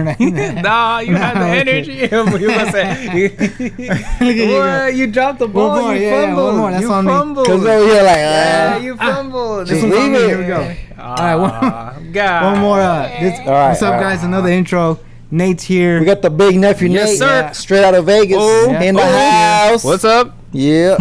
Nah, you had the energy. You must say, boy, you dropped the ball. More, you yeah, fumbled. one more. That's you on me. fumbled. Cause over here like, Yeah, you fumbled. This one's on me. Here we go. All right, God. One more. all right. What's up, guys? Another intro. Nate's here. We got the big nephew Yes, Nate, sir. straight out of Vegas, in the house. What's up? Yeah,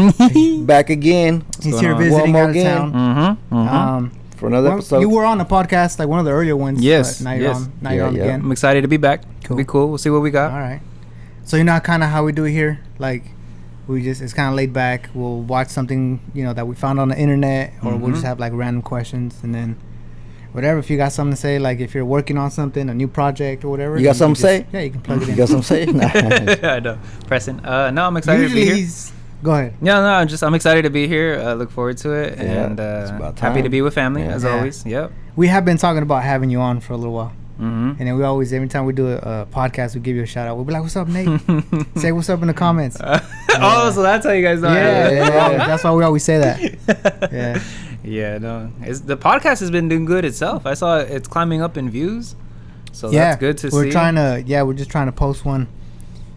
back again. He's going here on? visiting One more out of game. town. Mm-hmm. For another episode. You were on a podcast, like one of the earlier ones. Yes, But now you're yes. on. Now you're on Yeah. again. I'm excited to be back. Cool. Be cool. We'll see what we got. All right. So you know kind of how we do it here. Like it's kind of laid back. We'll watch something that we found on the internet, or we'll just have like random questions, and then whatever. If you got something to say, like if you're working on something, a new project or whatever. You got something to say? Yeah, you can plug it in. You got something to say? I know. Preston. No, I'm excited Usually to be here. he's. Go ahead. Yeah, no, I'm excited to be here. Look forward to it, Yeah, and it's about happy time. to be with family Yeah. as Yeah. always. Yep. We have been talking about having you on for a little while, Mm-hmm. and then we always, every time we do a podcast, we give you a shout out. We'll be like, "What's up, Nate? Say what's up in the comments." Oh, so that's how you guys know. Yeah. That's why we always say that. Yeah. Yeah, no. The podcast has been doing good itself. I saw it's climbing up in views, so that's good to see. We're just trying to post one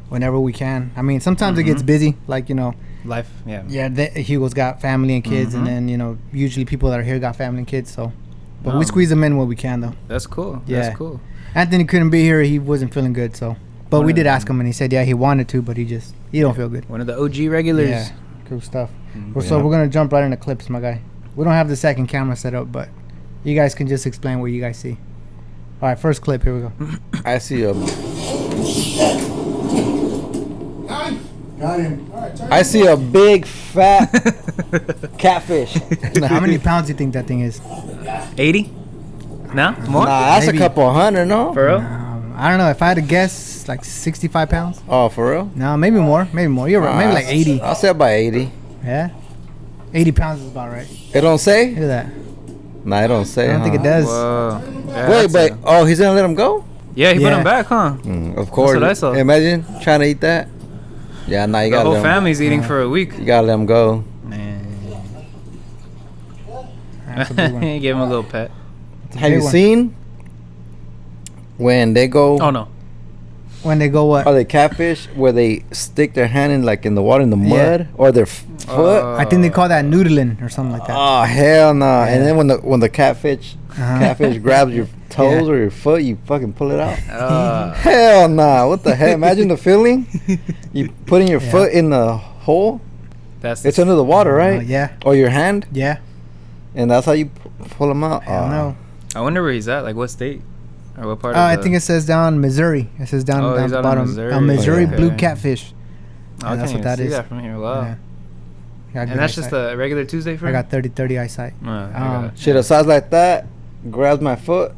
whenever we can. I mean, sometimes it gets busy, like Life, yeah. Yeah, Hugo's got family and kids, and then usually people that are here got family and kids. So, but we squeeze them in when we can, though. That's cool. Yeah. That's cool. Anthony couldn't be here; he wasn't feeling good. So, but we did ask him, and he said, yeah, he wanted to, but he don't feel good. One of the OG regulars. Yeah, cool stuff. Mm, So we're gonna jump right into clips, my guy. We don't have the second camera set up, but you guys can just explain what you guys see. All right, first clip. Here we go. I see a Got him. I see a big fat catfish. How many pounds do you think that thing is? 80? No? More? Nah, that's Maybe. a couple hundred, no? For real? I don't know. If I had to guess, like 65 pounds. Oh, for real? No, maybe more. Maybe more. You're right. Maybe like 80. I'll say about 80. Yeah. 80 pounds is about right. It don't say? Look at that. Nah, it don't say. I don't think it does. Whoa. Yeah, Wait, that's but he's gonna let him go? yeah, he put Yeah. him back, huh? Of course. what I saw. Imagine trying to eat that. Yeah, nah, you The gotta whole let him. family's eating for a week. You gotta let him go. Man. That's a big one. He gave him a little pet. Have you one. seen when they go? Oh, no. When they go what? Are they catfish where they stick their hand in the water in the Yeah. mud or their foot? I think they call that noodling or something like that. Oh hell no! Yeah. And then when the catfish grabs your toes or your foot, you fucking pull it out. Hell nah! What the hell? Imagine the feeling. You putting your foot in the hole. That's It's under the water, right? Yeah. Or your hand, Yeah. and that's how you pull them out. I don't know. I wonder where he's at. Like, what state? Or what part I think it says down Missouri. It says down Oh, at he's the out in bottom. Missouri. Missouri Okay. blue catfish. I that's can't what that even see is. that from here. Wow. Yeah. Got And good that's just eyesight. a regular Tuesday for I him? got 30 eyesight. Oh, I got it. Shit, a size like that grabs my foot.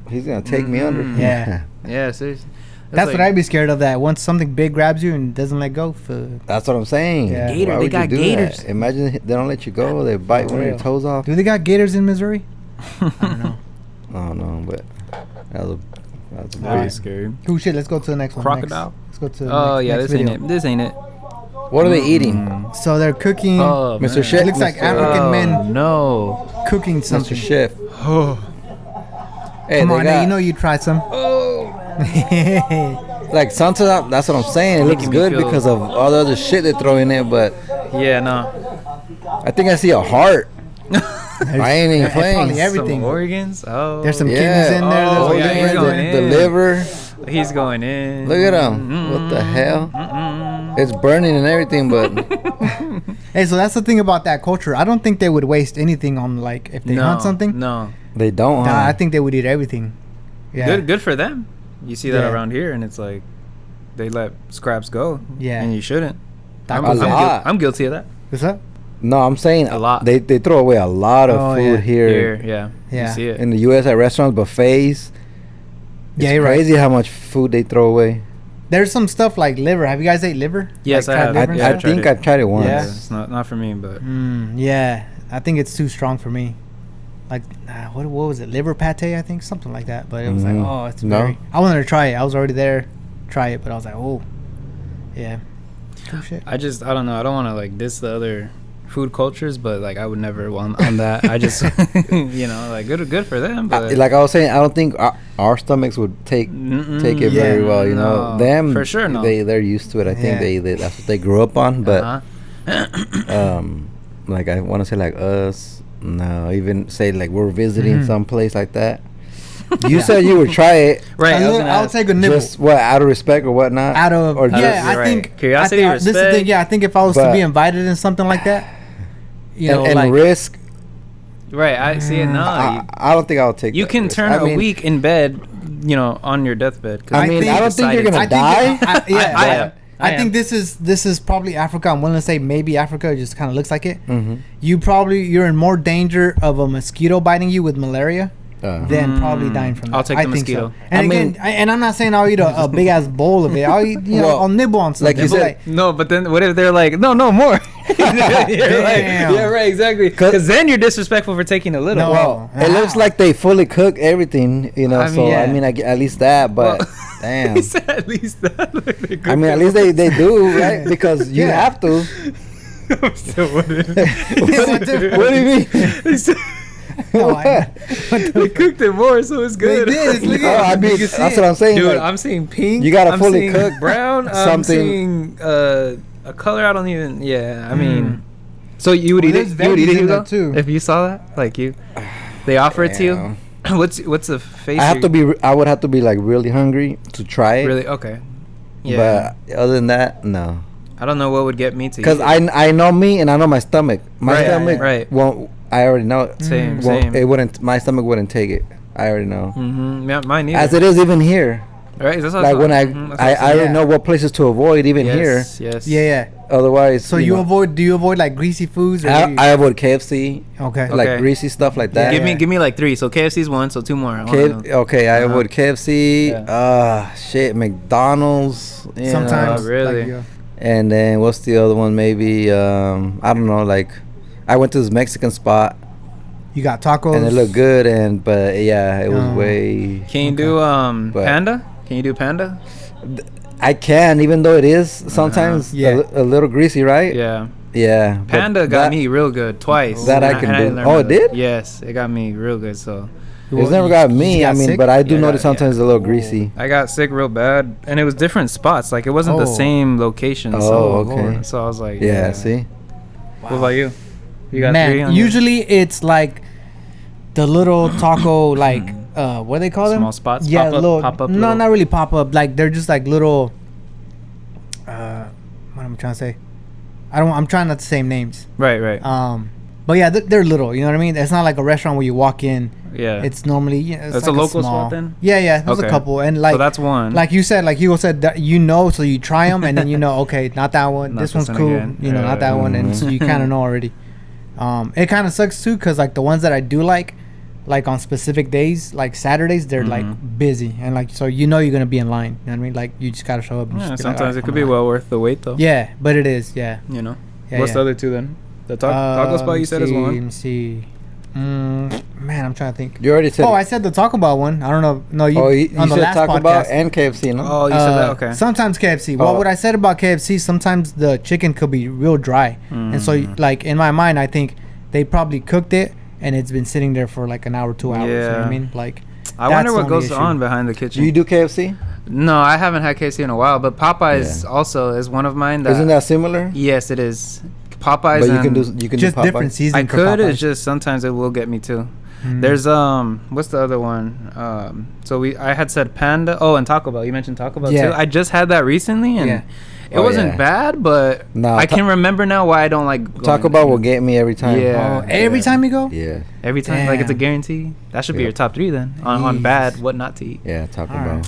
He's gonna take me under. Mhm. Yeah. Yeah, seriously. That's what I'd be scared of. That once something big grabs you and doesn't let go. That's what I'm saying. Yeah. Gator, Why they would you got do gators. that? Imagine they don't let you go. They bite For one of your real. toes off. Do they got gators in Missouri? I don't know. I don't know, but that was Pretty Alright. scary. Cool shit. Let's go to the next one. Crocodile? Let's go to the Oh, next, yeah, next this ain't video. it. This ain't it. What are they eating? So they're cooking. Oh, Mr. man. Chef? It looks like Mr. African Oh, men no. cooking Mr. something. Chef. Oh. Hey, Come they on, got, Nate, you know you tried some. like sometimes that's what I'm saying. It looks Making me good feel- because of all the other shit they throw in it, but Yeah, no. I think I see a heart. I ain't even It's playing. probably everything. Some organs. Oh. There's some Yeah. kidneys in there. Oh, There's yeah, a he's liver. going the in. liver. He's going in. Look at him. What the hell? It's burning and everything, but Hey, so that's the thing about that culture. I don't think they would waste anything on, like, if they hunt something. No. they don't. Nah, Huh? I think they would eat everything. Yeah. Good for them. You see that Yeah. around here, and it's like they let scraps go. Yeah. And you shouldn't. I'm, Tacos. A lot. I'm guilty of that. What's up? No, I'm saying A lot. They throw away a lot of Oh, food yeah. here Yeah. Yeah. You see it. in the U.S. at restaurants, buffets. It's Yeah, you're right. crazy how much food they throw away. There's some stuff like liver. Have you guys ate liver? Yes, Like, I tried have. liver and Yeah, I stuff? tried think it. I've tried it once. Yeah. It's not for me, but Yeah. I think it's too strong for me. Like, what was it? Liver pate, I think? Something like that. But it was like, Mhm. oh, it's No? very... I wanted to try it. I was already there. Try it. But I was like, oh. Yeah. Cool shit. I don't know. I don't want to like diss the other food cultures, but like I would never want on that. I just, like good for them. But like I was saying, I don't think our stomachs would take it very well. No, them for sure. No, they're used to it. I think they that's what they grew up on. But like I want to say like us. No, even say like we're visiting some place like that. You said you would try it, right? I'll take a nibble. Just what, out of respect or whatnot? Out of I think curiosity, respect. This is the thing. I think if I was to be invited in something like that, and like, risk. Right, I see it now. I don't think I would take. You can risk. turn a week in bed, on your deathbed. I don't think you're gonna die. I think this is probably Africa. I'm willing to say maybe Africa. It just kind of looks like it. You're in more danger of a mosquito biting you with malaria than probably dying from that. I'll take the mosquito. So. And and I'm not saying I'll eat a big ass bowl of it. I'll eat, I'll nibble on something. Like you said, no, but then what if they're like, no more? Yeah, right, exactly. Because then you're disrespectful for taking a little. No, it looks like they fully cook everything, at least that, but. Damn. He said at least that. Like I mean, at least they do, right? Because you have to. I'm still wondering. What do you mean? They cooked it more, so it's good. They did. That's what I'm saying. Dude, like, I'm seeing pink. You gotta fully cook brown. I'm seeing a color. I don't even. Yeah, I mean. So you would eat it? You would eat it, Hugo? Too. If you saw that, like they offer it to you. What's the face? I would have to be like really hungry to try it. Really? Okay. Yeah. But other than that, no. I don't know what would get me to. Because I know me and I know my stomach. My stomach won't. I already know it. Same. It wouldn't. My stomach wouldn't take it. I already know. Yeah, mine either. As it is even here. Right. That's like when I already know what places to avoid even here. Yes. Yeah. Otherwise. So do you avoid like greasy foods? Or I avoid KFC. Okay. Like greasy stuff like that. Give me like 3. So KFC's 1. So 2 more. I avoid KFC. McDonald's. Sometimes. Really. Like, and then what's the other one? Maybe I don't know. Like I went to this Mexican spot. You got tacos. And it looked good. But it was way. Can you do Panda? Can you do Panda? I can, even though it is sometimes a little greasy, right? Yeah. Panda got me real good twice. That I can do. Oh, it did? Yes, it got me real good. So it's never got me. I mean, but I do notice sometimes it's a little greasy. I got sick real bad, and it was different spots. Like it wasn't the same location. Okay. So I was like, see. What about you? You got 3? Usually it's like the little taco, like. What do they call them? Small spots. Yeah, pop up. No, not really pop up. Like they're just like little. What am I trying to say? I'm trying not to say names. Right. But yeah, they're little. You know what I mean? It's not like a restaurant where you walk in. Yeah. It's normally it's like a local spot then. Yeah. There's a couple, and like so that's one. Like you said, like Hugo said, that so you try them, and then okay, not that one. This one's cool. Again. Not that one, and so you kind of know already. It kind of sucks too, cause like the ones that I do like on specific days, like Saturdays, they're like busy, and like so you're gonna be in line. You know what I mean? Like you just gotta show up. And sometimes it could be well worth the wait though. Yeah, but it is. Yeah. What's the other 2 then? The taco spot you said is 1. Let me see. Man, I'm trying to think. You already said. I said the Taco Bell one. I don't know. No, you on the said last Taco podcast. Bell and KFC. No. Oh, you said that. Okay. Sometimes KFC. Well, what I said about KFC, sometimes the chicken could be real dry, and so like in my mind, I think they probably cooked it. And it's been sitting there for like an hour, 2 hours. You know what I mean? Like, I wonder what goes on behind the kitchen. Do you do KFC? No, I haven't had KFC in a while, but Popeyes also is one of mine. Isn't that similar? Yes, it is. Popeyes. But you can just do different seasoning. I could. It's just sometimes it will get me too. There's what's the other one? I had said Panda. Oh, and Taco Bell. You mentioned Taco Bell too. I just had that recently, and it wasn't bad, but I can remember now why I don't like Taco Bell will get me every time. Yeah. Every time you go? Yeah. Every time. Like it's a guarantee. That should be your top 3 then. On bad, what not to eat. Yeah, Taco Bell.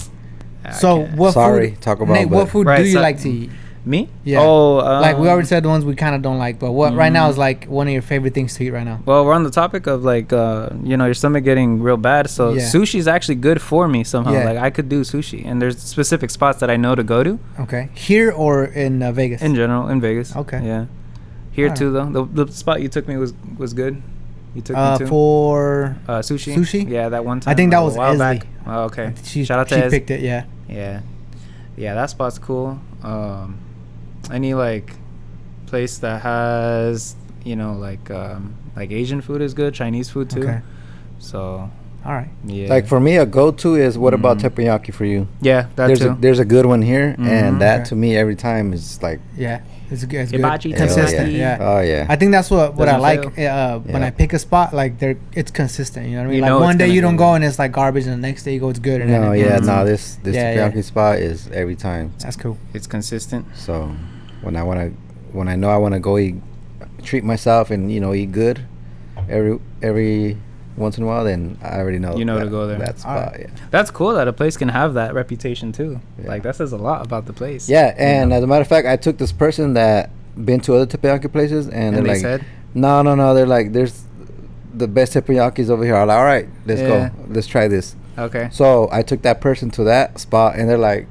So what food? Taco Bell. Nate, what food do you like to eat? Me? Yeah. Oh, like we already said the ones we kind of don't like, but what right now is like one of your favorite things to eat right now? Well, we're on the topic of like your stomach getting real bad, so sushi is actually good for me somehow. Like I could do sushi, and there's specific spots that I know to go to. Okay. Here or in Vegas? In general, in Vegas. Okay. Yeah. Here too though. The spot you took me was good. You took me to for sushi. Sushi? Yeah, that one time. I think that was a while Esley. back. Oh, okay. Shout out to Ez. She picked it. Yeah. Yeah, that spot's cool. Any like place that has you know, like Asian food is good, Chinese food too. Okay. So. All right. Yeah. Like for me, a go-to is what about teppanyaki for you? Yeah, there's a good one here, and that to me every time is like. Yeah. It's good. It's Hibachi, good. Consistent. Yeah. Oh yeah. I think that's what I like when I pick a spot. Like it's consistent. You know what I mean? You like one day you don't go and it's like garbage, and the next day you go it's good. And this teppanyaki spot is every time. That's cool. It's consistent. So when I know I want to go treat myself and eat good, every once in a while, then I already know to go there. That spot, yeah. That's cool that a place can have that reputation too. Yeah. Like that says a lot about the place. Yeah, and as a matter of fact, I took this person that been to other teppanyaki places, and they're like, said? No. They're like, there's the best teppanyakis over here. I'm like, all right, let's go. Let's try this. Okay. So I took that person to that spot, and they're like,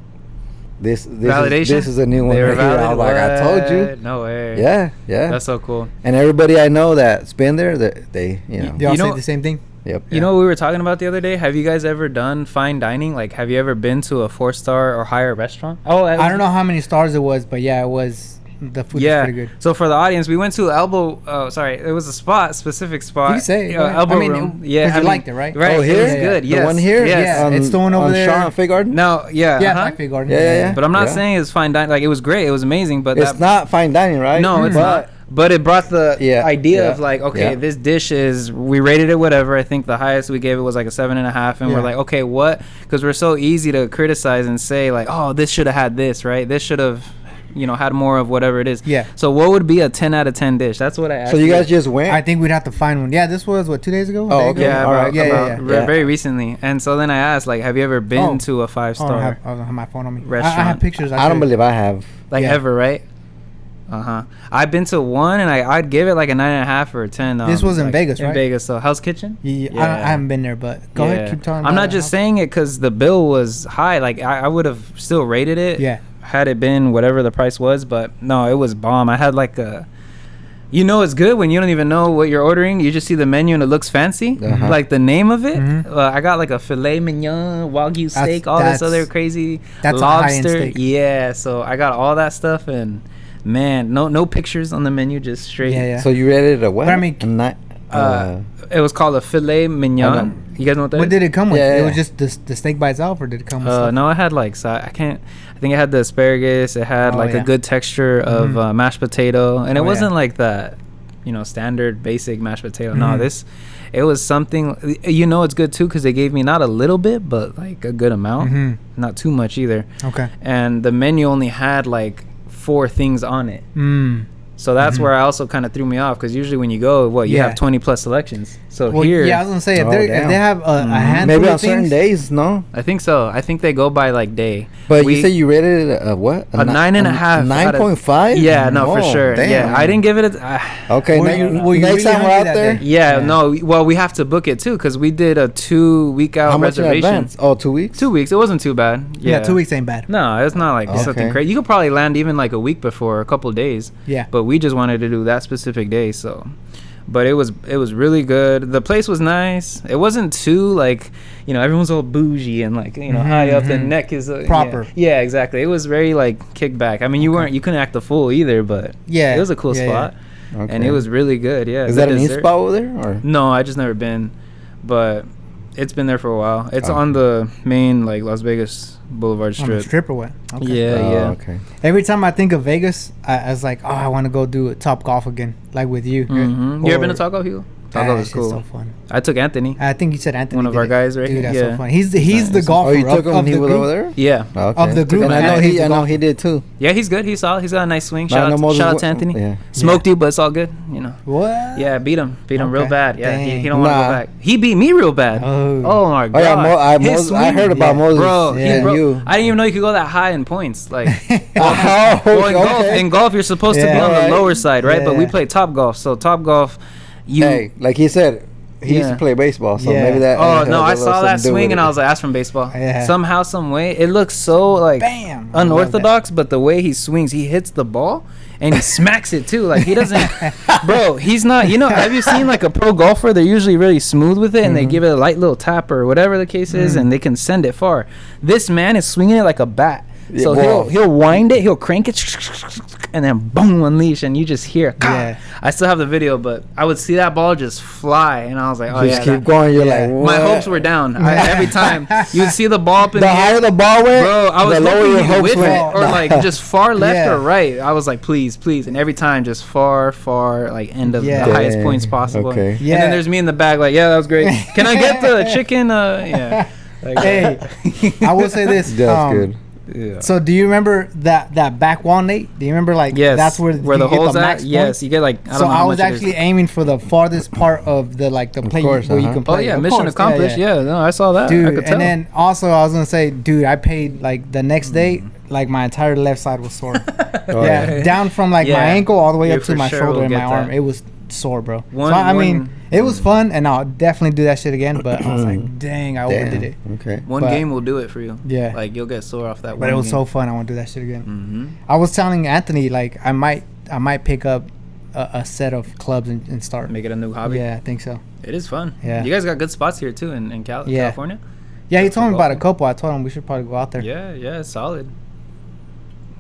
this is a new one right here. I was like, I told you. No way. Yeah. That's so cool. And everybody I know that's been there, they they all say the same thing. Yep. You know what we were talking about the other day? Have you guys ever done fine dining? Like, have you ever been to a 4-star or higher restaurant? Oh, I don't know how many stars it was, but yeah, it was. The food was pretty good. So for the audience, we went to it was a specific spot. You say Elbow Room. Yeah, you liked it, right? Right. Oh, here? It was good. Yes. The one here? Yeah, it's the one over there. On Fay Garden? No, yeah, Fay Garden. Yeah. But I'm not saying it's fine dining. Like, it was great. It was amazing. But it's not fine dining, right? No, it's not. But it brought the idea of like, okay, this dish we rated it whatever. I think the highest we gave it was like a 7.5, and we're like, okay, what? Because we're so easy to criticize and say like, oh, this should have had this, right? This should have, had more of whatever it is. Yeah. So what would be a 10 out of 10 dish? That's what I asked. So you guys just went? I think we'd have to find one. Yeah, this was 2 days ago. Oh, okay. Yeah, all right. Yeah. Very recently. And so then I asked, like, have you ever been to a 5-star? I don't have my phone on me. Restaurant. I have pictures. I don't believe I have. Like ever, right? I've been to one, and I'd give it like a 9.5 or a 10. This was in Vegas, right? In Vegas, so Hell's Kitchen. Yeah. I haven't been there, but go ahead, keep talking. I'm not just saying it because the bill was high. Like I would have still rated it. Yeah. Had it been whatever the price was, but no, it was bomb. I had like it's good when you don't even know what you're ordering. You just see the menu and it looks fancy, like the name of it. I got like a filet mignon, wagyu steak, all this other crazy lobster. Yeah, so I got all that stuff, and man, no pictures on the menu, just straight. Yeah. So you rated it a what? But I mean, it was called a filet mignon. You guys know what that is? What did it come with? It was just the steak by itself, or did it come with stuff? No, it had like I think it had the asparagus. It had a good texture of mashed potato, and it wasn't like that, standard basic mashed potato. No, it was something. It's good too because they gave me not a little bit, but like a good amount, not too much either. Okay. And the menu only had like 4 things on it. So that's where I also kind of threw me off because usually when you go, you have 20 plus selections. So here, I was gonna say if they have a handful maybe of on certain days, no. I think so. I think they go by like day. But you say you rated it a what? A 9.5. 9.5? Yeah, no, for sure. Damn. Yeah, I didn't give it. Okay, next time we're out there. Yeah, no. Well, we have to book it too because we did a 2-week out reservation. How much in advance? Oh, 2 weeks. 2 weeks. It wasn't too bad. Yeah, 2 weeks ain't bad. No, it's not like something crazy. You could probably land even like a week before, a couple of days. Yeah. But we just wanted to do that specific day, so. But it was really good. The place was nice. It wasn't too like, everyone's all bougie and like, high up. The neck is proper. Yeah, exactly. It was very like kickback. I mean, you couldn't act the fool either, but it was a cool spot. Yeah. Okay. And it was really good. Yeah. Is that a new spot over there, or? No, I just never been, but it's been there for a while. It's on the main like Las Vegas Boulevard Strip. On the strip or what? Okay. Yeah. Okay. Every time I think of Vegas, I was like, I want to go do Top Golf again, like with you. You ever been to Top Golf, Hugo? Top Golf is cool. It's so fun. I took Anthony. I think you said Anthony. One of our guys, right? Dude, that's so fun. He's the golfer. Oh, you took him when he was over there? Yeah. Okay. Of the group. And I know he did too. Yeah, he's good. He's solid. He's got a nice swing. Shout out to Anthony. Yeah. Smoked you, but it's all good. What? Yeah, beat him real bad. Yeah, he don't want to go back. He beat me real bad. Oh my god. I heard about Moses. Bro, you. I didn't even know you could go that high in points. Like, in golf, you're supposed to be on the lower side, right? But we play Top Golf, so Top Golf, like he said. He used to play baseball, so maybe that. Oh no, I saw that swing and I was like, "That's from baseball." Yeah. Somehow, some way, it looks so like unorthodox, but the way he swings, he hits the ball and he smacks it too. Like he doesn't, bro. He's not. Have you seen like a pro golfer? They're usually really smooth with it, and they give it a light little tap or whatever the case is, and they can send it far. This man is swinging it like a bat. So he'll wind it, he'll crank it, and then boom, unleash, and you just hear. Yeah. I still have the video, but I would see that ball just fly, and I was like, oh just keep going. You're like, what? My hopes were down. Every time you would see the ball up in the higher the ball went, bro, I was hoping you whiff it or like just far left or right. I was like, please, and every time just far, like end of the highest points possible. Okay. Yeah. And then there's me in the back, like, yeah, that was great. Can I get the chicken? Yeah. Like, hey, I will say this. That's good. Yeah. So do you remember that back wall, Nate? Do you remember that's where the hole's at? Yes, you get like. I was actually aiming for the farthest part of the play where you can play. Oh yeah, mission accomplished. Yeah, no, I saw that, dude. And then also I was gonna say, dude, I paid like the next day, like my entire left side was sore. Down from like my ankle all the way up to my shoulder and my arm. It was sore, bro. I mean, it was fun, and I'll definitely do that shit again. But I was like, dang, I overdid it. Okay. One game will do it for you. Yeah. Like you'll get sore off that. But it was so fun. I want to do that shit again. I was telling Anthony like I might pick up a set of clubs and start. Make it a new hobby. Yeah, I think so. It is fun. Yeah. You guys got good spots here too in California. Yeah, he told me about a couple. I told him we should probably go out there. Yeah, it's solid.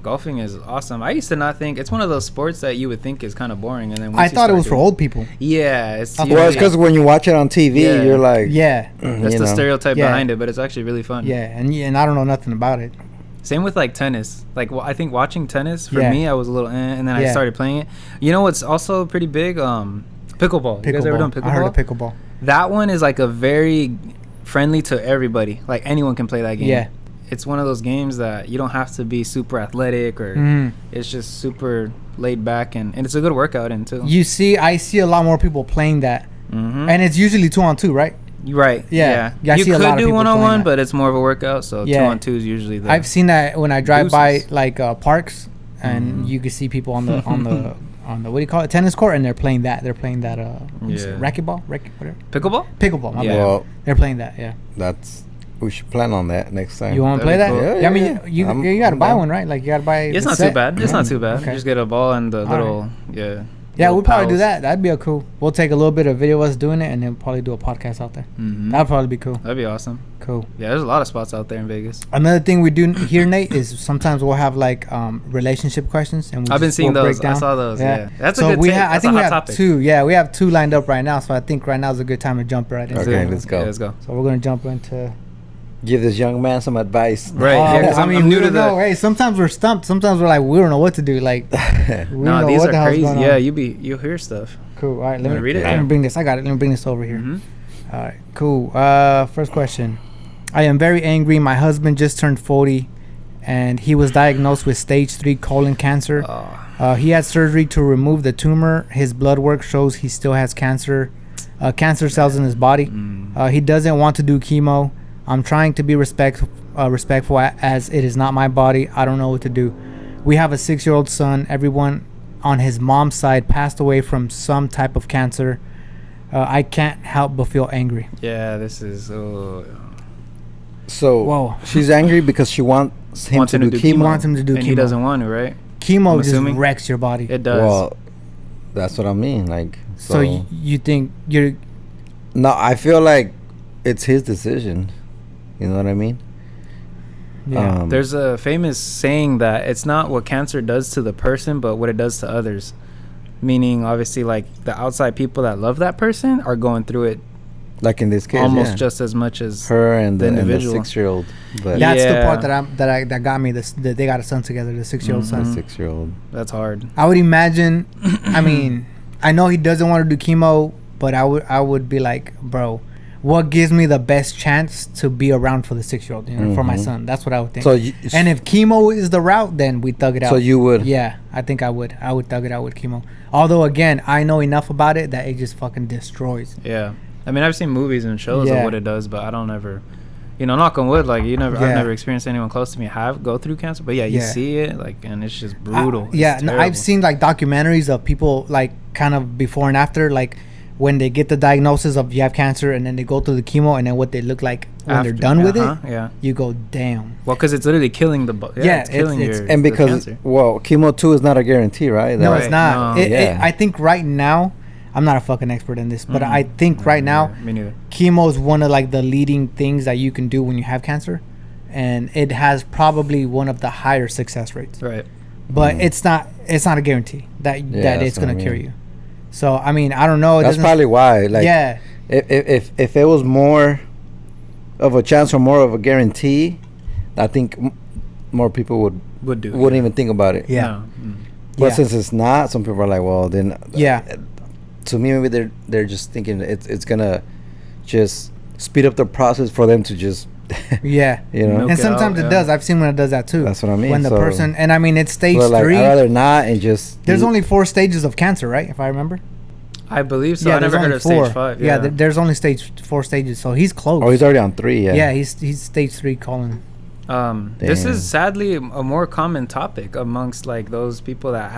Golfing is awesome. I used to not think it's one of those sports that you would think is kind of boring, and then I thought it was for old people. Yeah, it's because when you watch it on TV, you're like, that's the stereotype behind it, but it's actually really fun. Yeah, and I don't know nothing about it. Same with like tennis. Like I think watching tennis for me, I was a little, and then I started playing it. You know what's also pretty big? Pickleball. You guys ever done pickleball? I heard of pickleball. That one is like a very friendly to everybody. Like anyone can play that game. Yeah. It's one of those games that you don't have to be super athletic or it's just super laid back and it's a good workout in too. I see a lot more people playing that. And it's usually 2-on-2, right? Right. Yeah. You could do 1-on-1, but it's more of a workout. So 2-on-2 is usually the I've seen that when I drive by like parks and you can see people on the what do you call it, tennis court, and they're playing that racquetball, whatever. Pickleball. My bad. They're playing that. Yeah. We should plan on that next time. You want to play that? Cool. Yeah, I mean, you got to buy one, right? Like, you got to buy it's not too bad. It's not too bad. Okay. You just get a ball and the little, Yeah, we'll probably do that. That'd be a cool. We'll take a little bit of video of us doing it and then probably do a podcast out there. That'd probably be cool. That'd be awesome. Cool. Yeah, there's a lot of spots out there in Vegas. Another thing we do here, Nate, is sometimes we'll have like relationship questions. And I've been seeing those. I saw those. Yeah. That's a good I think we have two. Yeah, we have two lined up right now. So I think right now is a good time to jump right into Okay, let's go. Yeah, let's go. So we're going to jump into... Give this young man some advice. Right. Yeah, because I'm new to the... Hey, sometimes we're stumped. Sometimes we're like, we don't know what to do. Like, no, these are crazy. Yeah, you'll hear stuff. Cool. All right, let me read it. Let me bring this. I got it. Let me bring this over here. All right, cool. First question. I am very angry. My husband just turned 40, and he was diagnosed with stage 3 colon cancer. He had surgery to remove the tumor. His blood work shows he still has cancer cells in his body. He doesn't want to do chemo. I'm trying to be respectful as it is not my body. I don't know what to do. We have a 6-year-old son. Everyone on his mom's side passed away from some type of cancer. I can't help but feel angry. Yeah, this is... So she's angry because she wants him to do chemo. Wants him to do and chemo. He doesn't want to, right? Chemo just wrecks your body. It does. Well, that's what I mean. Like, so you think you're... No, I feel like it's his decision. You know what I mean? Yeah. There's a famous saying that it's not what cancer does to the person, but what it does to others. Meaning, obviously, like the outside people that love that person are going through it. Like in this case, almost just as much as her and the individual. And the 6-year-old. But that's the part that got me. That they got a son together, the 6-year-old son. The 6-year-old. That's hard. I would imagine. I mean, I know he doesn't want to do chemo, but I would be like, bro, what gives me the best chance to be around for the 6-year-old, for my son? That's what I would think. So and if chemo is the route, then we thug it out. So you would? Yeah, I think I would. I would thug it out with chemo. Although, again, I know enough about it that it just fucking destroys. Yeah. I mean, I've seen movies and shows of what it does, but I don't ever... knock on wood, like, I've never experienced anyone close to me go through cancer. But, you see it, like, and it's just brutal. I've seen, like, documentaries of people, like, kind of before and after, like... when they get the diagnosis of you have cancer and then they go through the chemo and then what they look like when they're done with it, you go, damn. Well, because it's literally killing it's killing your and because chemo too is not a guarantee, right? No, it's not. I think right now, I'm not a fucking expert in this, but I think right now, me neither. Chemo is one of like the leading things that you can do when you have cancer, and it has probably one of the higher success rates. Right. but it's not a guarantee that it's gonna cure you. So I mean, I don't know. That's probably why. Like, yeah, if it was more of a chance or more of a guarantee, I think more people wouldn't even think about it. Yeah. But since it's not, some people are like, well, then to me, maybe they're just thinking it's gonna just speed up the process for them to just you know. And sometimes it does. I've seen when it does that too. That's what I mean. When the person, and I mean, it's stage 3. I'd rather not and just. There's only 4 stages of cancer, right? If I remember. I believe so. I never heard of 4. Stage 5. Yeah, there's only 4 stages, so he's close. Oh, he's already on 3. Yeah. Yeah, he's stage 3 colon. This is sadly a more common topic amongst like those people that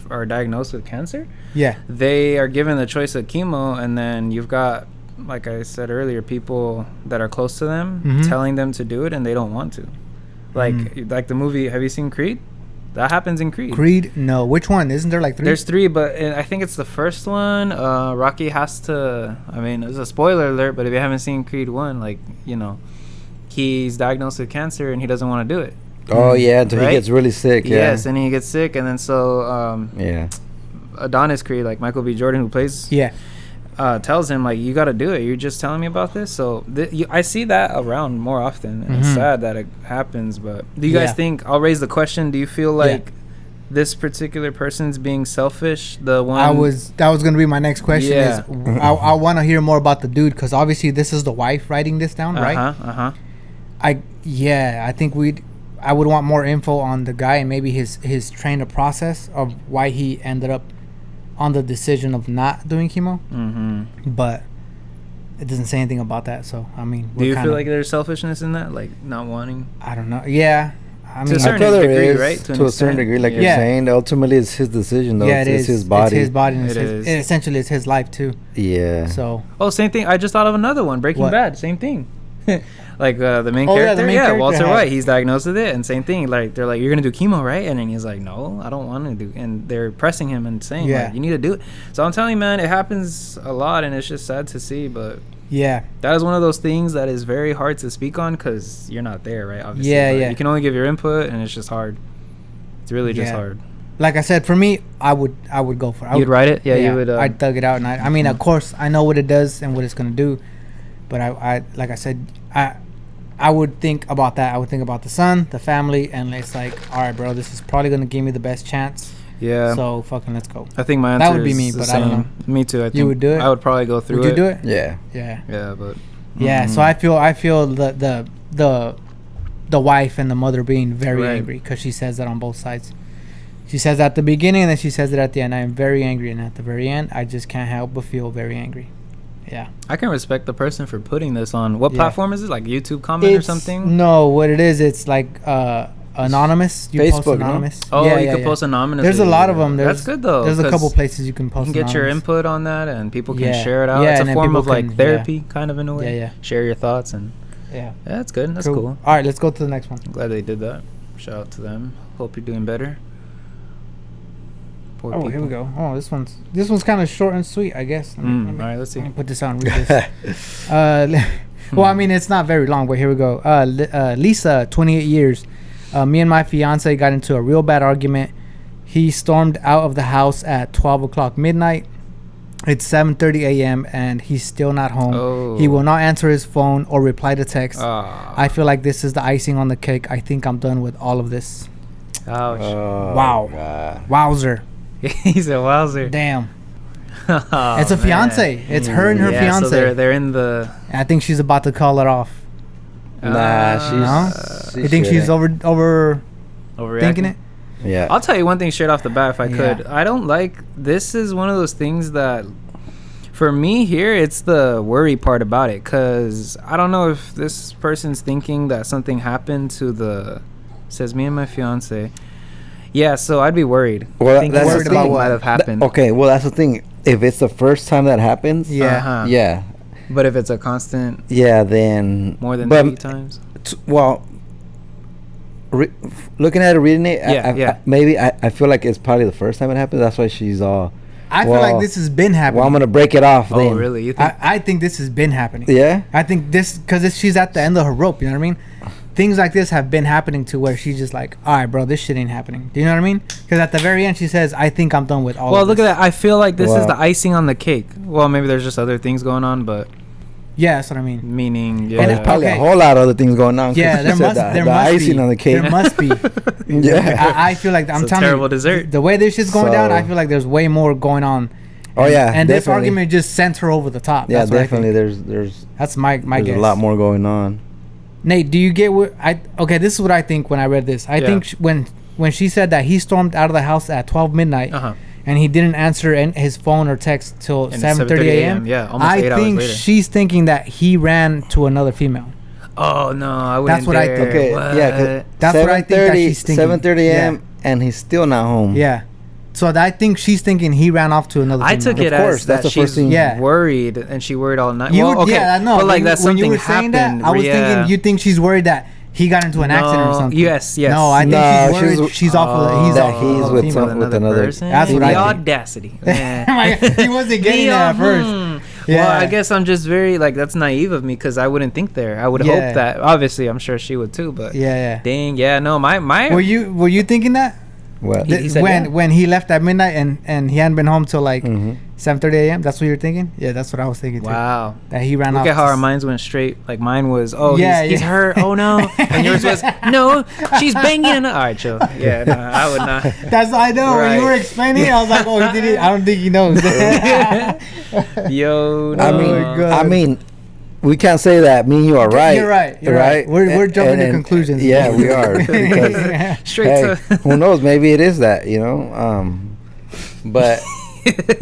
are diagnosed with cancer. Yeah, they are given the choice of chemo, and then you've got, like I said earlier, people that are close to them telling them to do it, and they don't want to. Like the movie. Have you seen Creed? That happens in Creed. Creed? No. Which one? Isn't there like 3? There's 3, but I think it's the first one. Rocky has to. I mean, it's a spoiler alert, but if you haven't seen Creed 1, like, you know, he's diagnosed with cancer and he doesn't want to do it. Oh yeah, until he gets really sick. Yeah. Yes, and he gets sick, and then so Adonis Creed, like Michael B. Jordan, who plays tells him, like, you got to do it. You're just telling me about this. So I see that around more often, and it's sad that it happens. But do you guys think, I'll raise the question, do you feel like this particular person's being selfish? The one that was gonna be my next question. Is I want to hear more about the dude, because obviously this is the wife writing this down, right? I think I would want more info on the guy, and maybe his train of process of why he ended up on the decision of not doing chemo. But it doesn't say anything about that. So I mean, do you feel like there's selfishness in that, like not wanting? I don't know. Yeah, I mean, to a certain degree, right? To a certain degrrie, like you're saying, ultimately it's his decision, though. It's his body. It's his body, and essentially it's his life too. Yeah. So. Oh, same thing. I just thought of another one. Breaking Bad. Same thing. Like the main character, Walter White. He's diagnosed with it, and same thing. Like they're like, "You're gonna do chemo, right?" And then he's like, "No, I don't want to do." And they're pressing him and saying, like, "You need to do it." So I'm telling you, man, it happens a lot, and it's just sad to see. But that is one of those things that is very hard to speak on because you're not there, right? Obviously, you can only give your input, and it's just hard. It's really just hard. Like I said, for me, I would go for it. You'd write it, you would. I'd thug it out, and I mean, of course, I know what it does and what it's gonna do, but I like I said, I would think about that. I would think about the son, the family, and it's like, all right, bro, this is probably gonna give me the best chance. Yeah. So fucking let's go. I think my answer that would be me, but I don't know. Me too. I think you would do it. I would probably go through it. Would you do it? Yeah. Yeah. Yeah, but. Yeah. So I feel the wife and the mother being very angry because she says that on both sides. She says at the beginning and then she says it at the end. I am very angry, and at the very end, I just can't help but feel very angry. Yeah. I can respect the person for putting this on. What platform is it? Like YouTube comment or something? No, what it is, it's like anonymous. You Facebook, post anonymous. No? Oh, you can post anonymous. There's a lot of them. That's good though. There's a couple places you can post. You can get your input on that, and people can share it out. Yeah, it's a form of like therapy, kind of in a way. Yeah. Share your thoughts and. Yeah, that's good. That's cool. All right, let's go to the next one. I'm glad they did that. Shout out to them. Hope you're doing better. Poor people. Here we go. Oh, this one's kind of short and sweet, I guess. All right, let's see. Let me put this on. Read this. Well, I mean, it's not very long, but here we go. Lisa, 28 years. Me and my fiance got into a real bad argument. He stormed out of the house at 12 o'clock midnight. It's 7:30 a.m. and he's still not home. Oh. He will not answer his phone or reply to text. I feel like this is the icing on the cake. I think I'm done with all of this. Ouch. Wow. God. Wowzer. He's a wowzer. Damn. It's a fiance. It's her and her fiance. So they're in the. I think she's about to call it off. Nah, you think she's overthinking it? Yeah. I'll tell you one thing straight off the bat, if I could. I don't like. This is one of those things that, for me here, it's the worry part about it, because I don't know if this person's thinking that something happened to the. Says me and my fiance. Yeah, so I'd be worried. Well, that's worried about what might have happened. Okay, well, that's the thing. If it's the first time that happens, yeah. But if it's a constant, then more than 3 times. Looking at it, reading it, maybe I feel like it's probably the first time it happens. That's why she's all. I feel like this has been happening. Well, I'm gonna break it off. Oh, really? You think? I think this has been happening. Yeah. I think this because she's at the end of her rope. You know what I mean? things like this have been happening to where she's just like, all right, bro, this shit ain't happening. Do you know what I mean? Because at the very end, she says, I think I'm done with all of this. Well, look at that. I feel like this is the icing on the cake. Well, maybe there's just other things going on, but... Yeah, that's what I mean. Meaning, yeah. There's probably a whole lot of other things going on. Yeah, there must be. Icing on the cake. There must be. Yeah. I feel like, I'm telling you. Terrible dessert. The way this shit's going down, I feel like there's way more going on. Oh yeah, and this argument just sent her over the top. Yeah, definitely. There's that's my guess. There's a lot more going on. Nate, do you get what okay, this is what I think when I read this. I think when she said that he stormed out of the house at 12 midnight and he didn't answer his phone or text till 7:30 a.m. Yeah, almost 8 hours later. I think she's thinking that he ran to another female. Oh no, I wouldn't. That's what I think. Okay, yeah, that's what I think that she's thinking. 7:30 a.m. and he's still not home. Yeah. So I think she's thinking he ran off to another female. I took it as that she's worried, and she worried all night. Yeah, no. But like that something happened. That, I was thinking you think she's worried that he got into an accident or something. Yes. No, I think she's worried she's off of he's with another person. That's what I think. The audacity. He wasn't getting that at first. Yeah. Well, I guess I'm just very that's naive of me because I wouldn't think there. I would hope that. Obviously, I'm sure she would too. But dang, no, my. Were you thinking that? What? When he left at midnight and he hadn't been home till 7:30 a.m. That's what you're thinking? Yeah, that's what I was thinking too. Wow. That he ran off. Look at how our minds went straight. Like mine was, he's hurt. Oh no. And yours was, no, she's banging. All right, chill. Yeah, no, I would not. That's I know. Right. When you were explaining it, I was like, oh, he did it. I don't think he knows. Yo, no. I mean, we can't say that. Me and you are right. You're right. You're right. We're jumping to conclusions. Yeah, we are. Because, straight to. Who knows? Maybe it is that. But.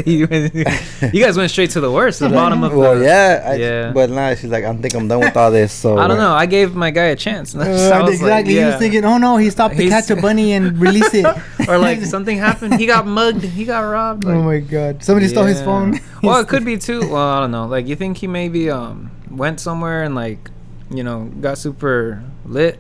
you guys went straight to the worst, the bottom of but now she's like, I think I'm done with all this. So I don't know. I gave my guy a chance. Exactly. He was thinking, oh no, he stopped to catch a bunny and release it, or like something happened. He got mugged. He got robbed. Oh my god! Somebody stole his phone. Well, it could be too. Well, I don't know. Like, you think he maybe went somewhere and got super lit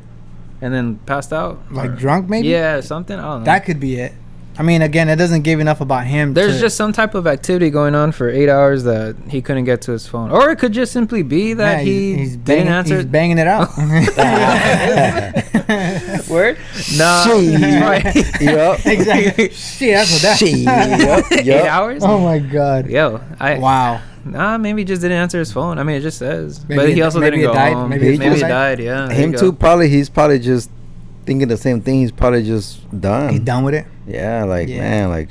and then passed out, like drunk maybe? Yeah, something. I don't know. That could be it. I mean, again, it doesn't give enough about him. There's just some type of activity going on for 8 hours that he couldn't get to his phone. Or it could just simply be that he's didn't answer. He's banging it out. Word? No. Yep. Exactly. Shit, that's what that is. 8 hours? Oh, my God. Yo. Wow. Nah, maybe he just didn't answer his phone. I mean, it just says. But he also didn't go home. Maybe he died, yeah. Him too, he's probably just thinking the same thing. He's probably just done. He's done with it? Yeah, man,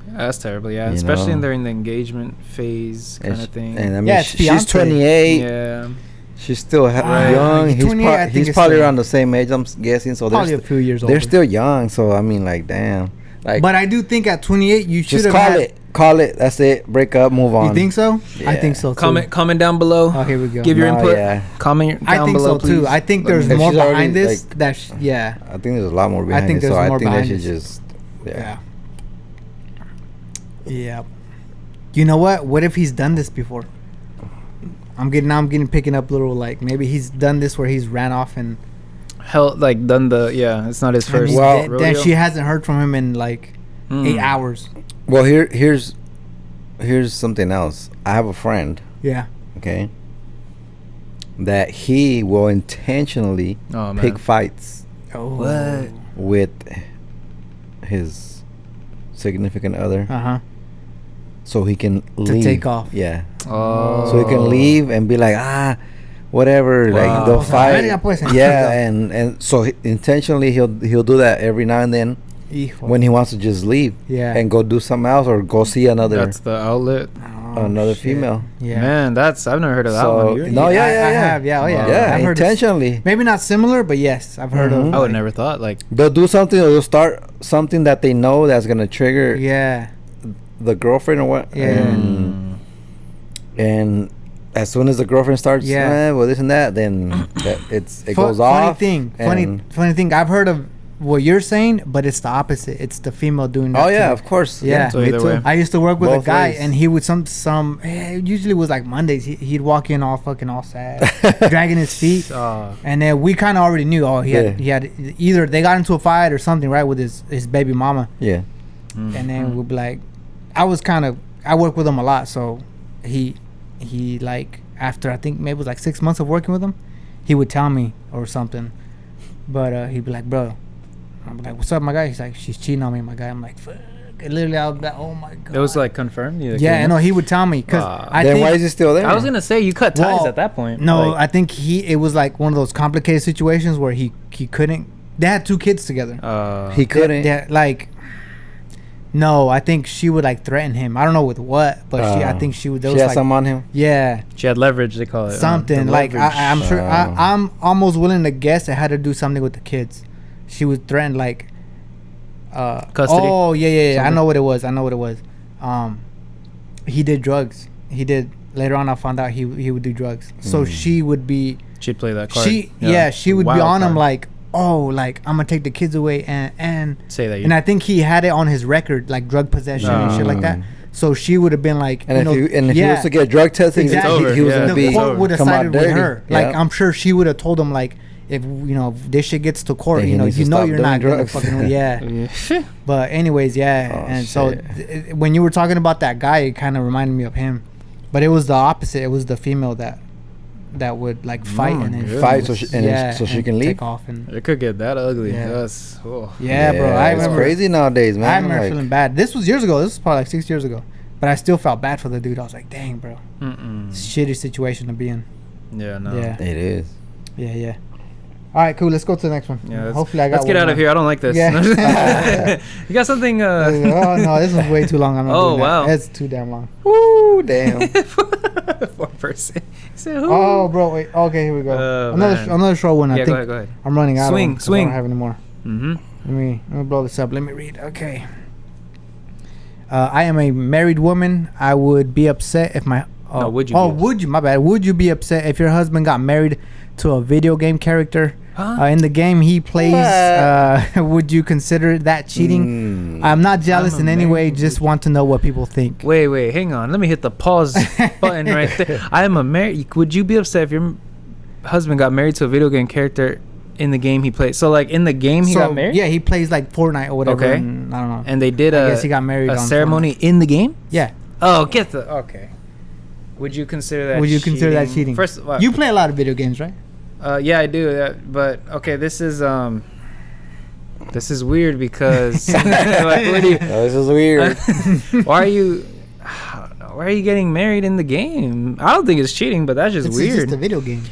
that's terrible, yeah. Especially during the engagement phase kind of thing. And I mean, she's 28. Yeah. She's still young. He's probably around the same age, I'm guessing. So probably a few years older. They're still young, so I mean, damn. But I do think at 28, you should have call it. That's it. Break up. Move on. You think so? Yeah. I think so too. Comment down below. Oh, here we go. Give your input. Yeah. Comment down below, please. Too. I think there's more behind this. I think there's a lot more behind this. So I think they should just. Yeah. You know what? What if he's done this before? I'm picking up little maybe he's done this where he's ran off and done it's not his first. Then she hasn't heard from him in 8 hours. Well, here's something else. I have a friend. Yeah. Okay. That he will intentionally pick fights. Oh. What? With his significant other. So he can leave. Take off. Yeah. Oh. So he can leave and be like, whatever. Wow. They'll fight. Yeah, and so intentionally he'll do that every now and then. When he wants to just leave and go do something else or go see another. That's the outlet. Another Female. Yeah, man, I've never heard of that one. No, I have. I've heard intentionally. Maybe not similar, but yes, I've heard of. I would never thought they'll do something or they'll start something that they know that's gonna trigger. The girlfriend or what? And as soon as the girlfriend starts, this and that, then it goes off. Funny thing. I've heard of what you're saying, but it's the opposite. It's the female doing that. Oh yeah, of course. Yeah, so me too. I used to work with a guy, and he would usually was Mondays. He'd walk in all sad, dragging his feet, and then we kind of already knew. Oh, he had either they got into a fight or something, right, with his baby mama. Yeah, and then we'd be like, I work with him a lot, so he after I think maybe it was 6 months of working with him, he would tell me or something. But he'd be like, bro, I'm like, what's up, my guy? He's like, she's cheating on me, my guy. I'm like, fuck. Literally, I was like, oh my god. It was like confirmed. Yeah, no, he would tell me because I think. Why is he still there? I was gonna say you cut ties at that point. No, like, I think it was like one of those complicated situations where he couldn't. They had 2 kids together. He couldn't. Like, no, I think she would like threaten him. I don't know with what, but I think she would. She had something on him. Yeah, she had leverage. They call it something like I'm sure. I'm almost willing to guess it had to do something with the kids. She would threaten like. Custody. Oh yeah. Something. I know what it was. He did drugs. He did. Later on, I found out he would do drugs. So she would be. She'd play that card. She would be on him like, oh, like I'm gonna take the kids away and say that. And I think he had it on his record, like drug possession and shit like that. So she would have been like, and if he was to get drug tested, exactly. he was gonna be. The court would have sided with her. Yeah. Like I'm sure she would have told him like, if this shit gets to court, you're not gonna fucking But anyways, and so when you were talking about that guy, it kind of reminded me of him, but it was the opposite. It was the female that would like fight and then fight so she can leave. Take off and it could get that ugly. Yeah, That's bro. I remember crazy nowadays, man. I remember feeling bad. This was years ago. This was probably like 6 years ago, but I still felt bad for the dude. I was like, dang, bro, shitty situation to be in. Yeah, no, it is. Yeah. All right, cool. Let's go to the next one. Yeah, hopefully I got. Let's get out of here. I don't like this. Yeah. You got something? Oh no, this is way too long. I'm not doing wow, that. It's too damn long. Woo, damn. One person. Oh, bro, wait. Okay, here we go. Another short one. Yeah, I think go ahead. I'm running out. Swing. I don't have any more. Let me blow this up. Let me read. Okay. I am a married woman. I would be upset if my. Would you? My bad. Would you be upset if your husband got married to a video game character? In the game he plays, would you consider that cheating? I'm not jealous in any way. Just want to know what people think. Wait, hang on. Let me hit the pause button right there. I am a married. Would you be upset if your husband got married to a video game character in the game he plays? So like in the game he got married? Yeah, he plays like Fortnite or whatever. Okay. And, I don't know. And they did I guess he got married a on ceremony Fortnite. in the game? Yeah. Oh, okay. Would you consider that cheating? First, you play a lot of video games, right? Yeah, I do. But okay, this is weird because like, this is weird. Why are you getting married in the game? I don't think it's cheating, but that's just weird. It's just a video game.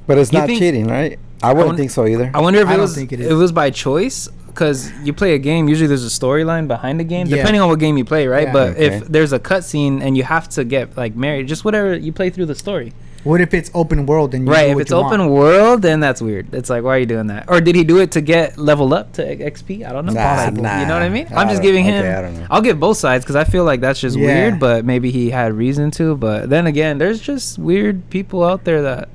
But it's not cheating, right? I wouldn't think so either. I wonder if it was by choice. Because you play a game, usually there's a storyline behind the game, depending on what game you play, right? Yeah. But if there's a cutscene and you have to get like married, just whatever, you play through the story. What if it's open world and if it's open world, then that's weird. It's like, why are you doing that? Or did he do it to get leveled up to XP? I don't know. Nah. You know what I mean? I'm just giving him. I don't know. I'll give both sides because I feel like that's just weird. But maybe he had reason to. But then again, there's just weird people out there that.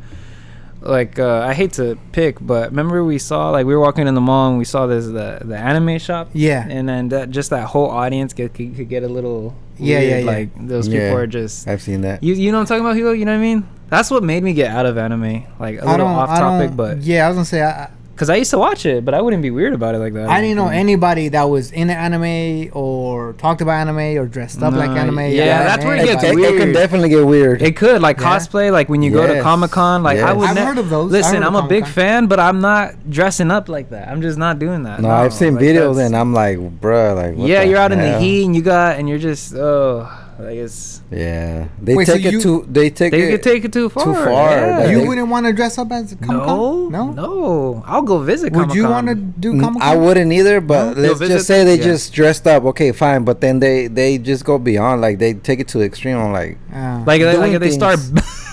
Like I hate to pick, but remember we were walking in the mall and we saw the anime shop. Yeah. And then that whole audience could get a little weird. Like those people are just. I've seen that. You know what I'm talking about, Hugo? You know what I mean? That's what made me get out of anime. Like a little off topic, but yeah, I was gonna say because I used to watch it, but I wouldn't be weird about it like that. I didn't know anybody that was in anime or talked about anime or dressed up like anime. Yeah, that's where it gets weird. It can definitely get weird. It could, like cosplay, like when you go to Comic-Con. Like I've heard of those. Listen, I'm a big fan, but I'm not dressing up like that. I'm just not doing that. No, I've seen videos and I'm like, bruh, like what you're out in the heat and you're just like it's they take it too far. Yeah. You wouldn't want to dress up as Comic-Con? No. I'll go visit Comic-Con. Would you want to do Comic-Con? I wouldn't either, but let's just say they just dressed up. Okay, fine, but then they just go beyond. Like they take it to the extreme. I'm like, like if they start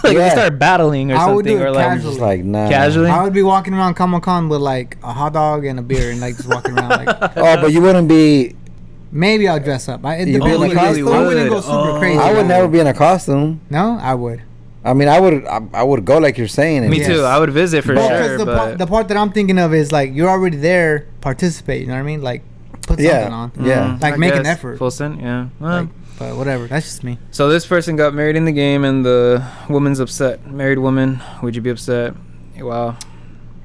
they start battling or something. I would do it or casually. Just like nah. Casually, I would be walking around Comic-Con with like a hot dog and a beer and like just walking around like. But you wouldn't be. Maybe I'll dress up. You'd be in a costume? I wouldn't go super crazy. I would never be in a costume. No, I would. I mean, I would go like you're saying. Me too. I would visit for sure. The part that I'm thinking of is like you're already there, participate. You know what I mean? Like put something on. Yeah. Like make an effort. Full send. Yeah. But whatever. That's just me. So this person got married in the game, and the woman's upset. Married woman. Would you be upset? Wow.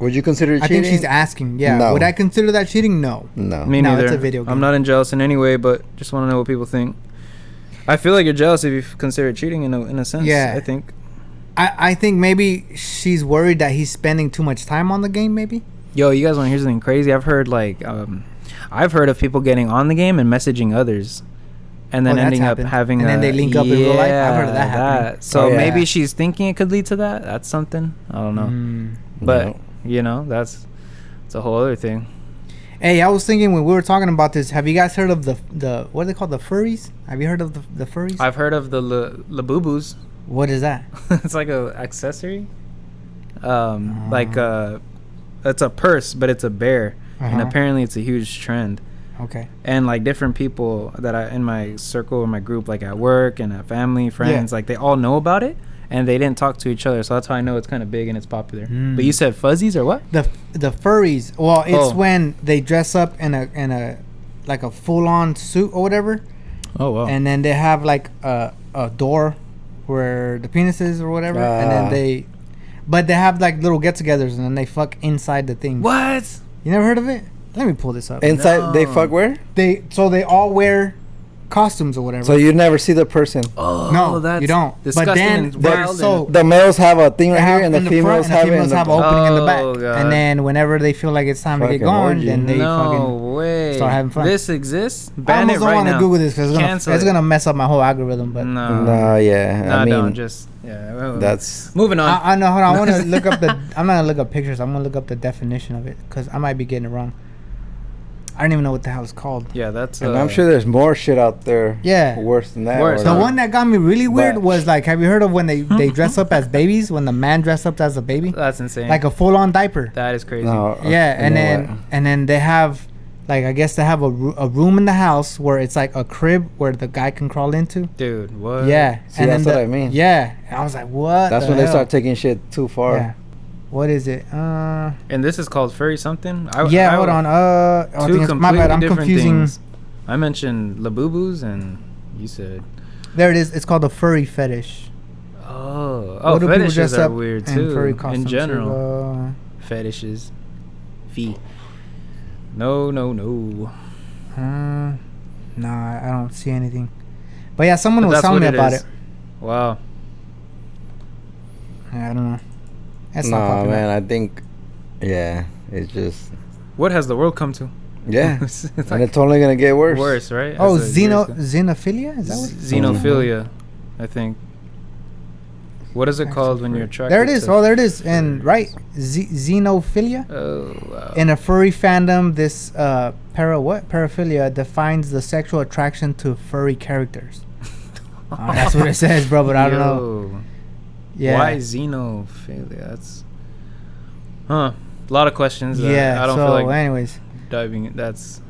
Would you consider it cheating? I think she's asking. Yeah. No. Would I consider that cheating? No. Me neither. It's a video game. I'm not jealous in any way, but just want to know what people think. I feel like you're jealous if you consider it cheating in a sense. Yeah. I think. I think maybe she's worried that he's spending too much time on the game. Maybe. Yo, you guys want to hear something crazy? I've heard I've heard of people getting on the game and messaging others, and then ending up having. And then they link up in real life. I've heard of that happening. So maybe she's thinking it could lead to that. That's something. I don't know. But you know, it's a whole other thing. Hey, I was thinking when we were talking about this, have you guys heard of the what are they called, the furries? Have you heard of the furries? I've heard of the Labubus. What is that? It's like a accessory. Like it's a purse, but it's a bear, and apparently it's a huge trend. Okay. And like different people that I in my circle, in my group, like at work and at family, friends, like they all know about it. And they didn't talk to each other, so that's how I know it's kind of big and it's popular. But you said fuzzies or what? The furries. Well, it's when they dress up in a like a full on suit or whatever. Oh wow! And then they have like a door where the penis is or whatever, and then they have like little get-togethers and then they fuck inside the thing. What? You never heard of it? Let me pull this up. Inside they fuck where? They all wear costumes or whatever. So you never see the person. Oh no, that's you don't. But then the males have a thing right here, and the females have an opening in the back. God. And then whenever they feel like it's time to get going, then they fucking start having fun. This exists. Ban it right now. I don't want to Google this because it's gonna mess up my whole algorithm. But I mean, just that's moving on. I know. Hold on. I want to look up I'm not gonna look up pictures. I'm gonna look up the definition of it because I might be getting it wrong. I don't even know what the hell it's called. Yeah, that's. And I'm sure there's more shit out there. Yeah. Worse than that. The one that got me really weird was like, have you heard of when they dress up as babies? When the man dressed up as a baby? That's insane. Like a full on diaper. That is crazy. No, yeah, and then they have, like, I guess they have a room in the house where it's like a crib where the guy can crawl into. Dude, what? Yeah. See, and that's what I mean. Yeah. I was like, what? That's when they start taking shit too far. Yeah. What is it? And this is called furry something? Hold on. My bad. I'm confusing. Things. I mentioned Labubus and you said... There it is. It's called a furry fetish. Oh, fetishes are weird too. Furry in general. Fetishes. No. Nah, I don't see anything. But yeah, someone was telling me about it. Wow. I don't know. No, man, I think, it's just... What has the world come to? Yeah, and it's only going to get worse. Worse, right? Oh, xenophilia? Is that what? Xenophilia, I think. What is it called when you're attracted? There it is. There it is. And xenophilia? Oh, wow. In a furry fandom, this paraphilia defines the sexual attraction to furry characters. That's what it says, bro, but I don't know. Yeah. Why xenophilia? That's a lot of questions. Yeah. I don't feel like anyways diving in. That's